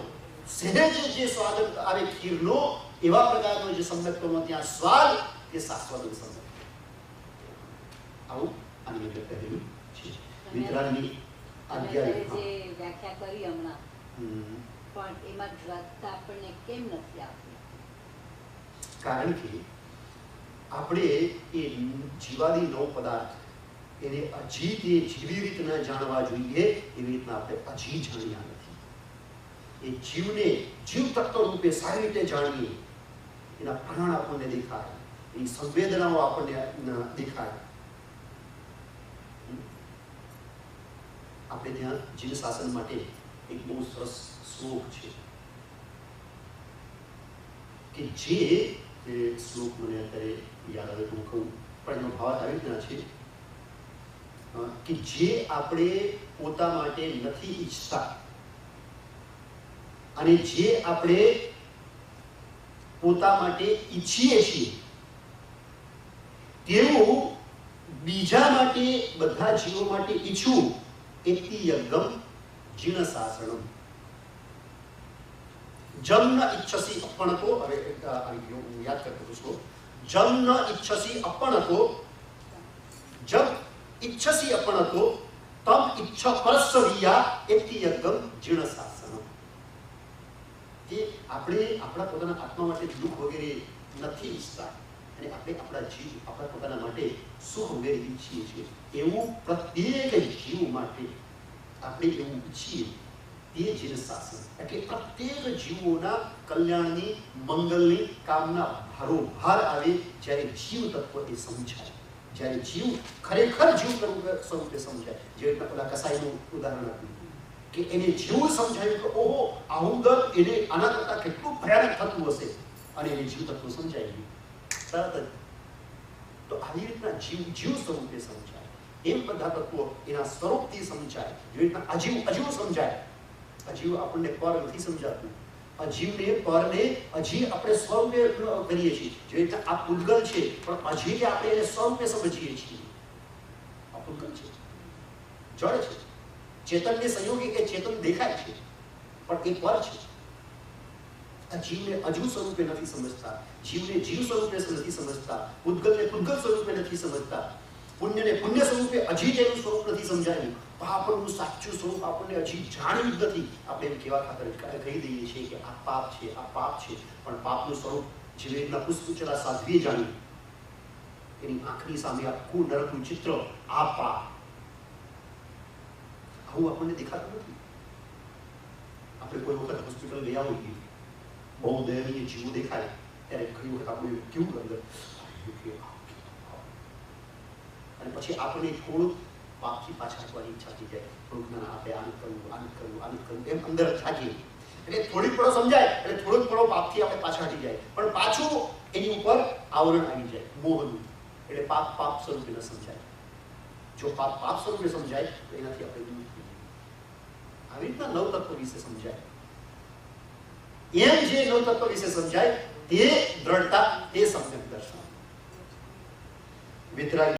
સહેજ જે સ્વાદ આવે ખીરનો, એવા પ્રકારનો જે સમ્યક્ત્વનો ત્યાં સ્વાદ તે શાસ્ત્રોદન સમ્યક્ત્વ. આવું આની અંદર કહેલું છે. વિતરાગની આજ્ઞા જે વ્યાખ્યા કરી હમણાં, પણ એમાં દ્રઢતા આપણને કેમ નથી આવતી? કારણ કે આપણે એ જીવાદી નવ પદાર્થ એને હજી તે જેવી રીતના જાણવા જોઈએ એવી રીતના આપણે હજી જાણ્યા નથી. એ જીવને જીવ તત્વ રૂપે સારી રીતે જાણીએ, એના પ્રાણ આપણને દેખાય, એની સંવેદનાઓ આપણને દેખાય. આપણે ત્યાં જીવ શાસન માટે એક બહુ સરસ શ્લોક છે કે જે શ્લોક મને અત્યારે યાદ આવે તો હું કહું, પણ એનો ભાવ આવી રીતના છે કે જે આપણે પોતા માટે નથી ઈચ્છતા અને જે આપણે પોતા માટે ઈચ્છીએ છીએ તેવું બીજા માટે, બધા જીવો માટે ઈચ્છવું એતિ યજ્ઞમ જીર્ણ શાસનમ. જમ ન ઈચ્છસી અપણતો, હવે હું યાદ કરતો उसको, जब न इच्छसि अपणतो, जब इच्छसि अपणतो तब इच्छा परस्वरिया एति यज्ञम जीर्ण शासनम. કે આપણે આપણા પોતાના આત્મા માટે દુઃખ વગેરે નથી ઈચ્છતા અને આપણે આપણા પોતાના માટે સુખ વગેરે ઈચ્છીએ છીએ, એવું પ્રત્યેક જીવ માટે આપણે એવું ઈચ્છીએ તે જીર્ણ શાસન. એટલે પ્રત્યેક જીવોના કલ્યાણની, મંગલની કામના ભારોભાર આવે જ્યારે જીવ તત્વ એ સમજાય, જ્યારે જીવ ખરેખર જીવ સ્વરૂપે સમજાય. જે પેલા કસાઈનું ઉદાહરણ આપ્યું કે એને જેવું સમજાયું કે ઓહો આવું દર્દ એને આના કરતા કેટલું ભયાનક થતું હશે અને એને જીવ તત્વ સમજાય ગયું તરત જ. તો આવી રીતના જીવ સ્વરૂપે સમજાય, એમ બધા તત્વો એના સ્વરૂપથી સમજાય. જેવી રીતના અજીવ સમજાય. અજીવ આપણને પર નથી સમજાતું, અજીવને પરને હજી આપણે સ્વરૂપે કરીએ છીએ. જે રીતે આ પૂતગલ છે પણ હજી આપણે એને સ્વરૂપે સમજીએ છીએ. આ પૂતગલ છે, જળ છે, ચેતનને સંયોગી કે ચેતન દેખાય છે પણ એ પર છે. આ જીવને અજીવ સ્વરૂપે નથી સમજતા, જીવને જીવ સ્વરૂપે નથી સમજતા, પૂતગલને પૂતગલ સ્વરૂપે નથી સમજતા, પુણ્યને પુણ્ય સ્વરૂપે હજી તેનું સ્વરૂપ નથી સમજાયું, પાપનું સાચું સ્વરૂપ આપણને હજી જાણ્યું જ નથી. આપણે એમ કેવા ખાતર કહી દઈએ છીએ કે આ પાપ છે, આ પાપ છે, પણ પાપનું સ્વરૂપ જેવી રીતના પુષ્પચરા સાધ્વીએ જાણ્યું, એની આંખની સામે આખું નરકનું ચિત્ર, આ પાપ, આવું આપણને દેખાતું નથી. આપણે કોઈ વખત હોસ્પિટલ ગયા હોઈએ, બહુ દયનીય જીવો દેખાય ત્યારે ઘણી વખત આપણે કેવું અંદર, અને પછી આપણને થોડુંક પાપથી પાછા હટવાની ઈચ્છા થઈ જાય. થોડુંક ના આપણે આમ કરવું એમ અંદર થાકીએ એટલે થોડીક પડો સમજાય એટલે થોડોક પડો પાપથી આપણે પાછા હટી જાય, પણ પાછું એની ઉપર આવરણ આવી જાય મોહનું. એટલે પાપ સ્વરૂપે ન સમજાય. જો પાપ સ્વરૂપે સમજાય તો એનાથી આપણે દૂર થઈ જઈએ. આવી રીતના નવ તત્વ વિશે સમજાય. એમ જે નવ તત્વ વિશે સમજાય તે દ્રઢતા, તે સમ્યક દર્શન. વિતરાગ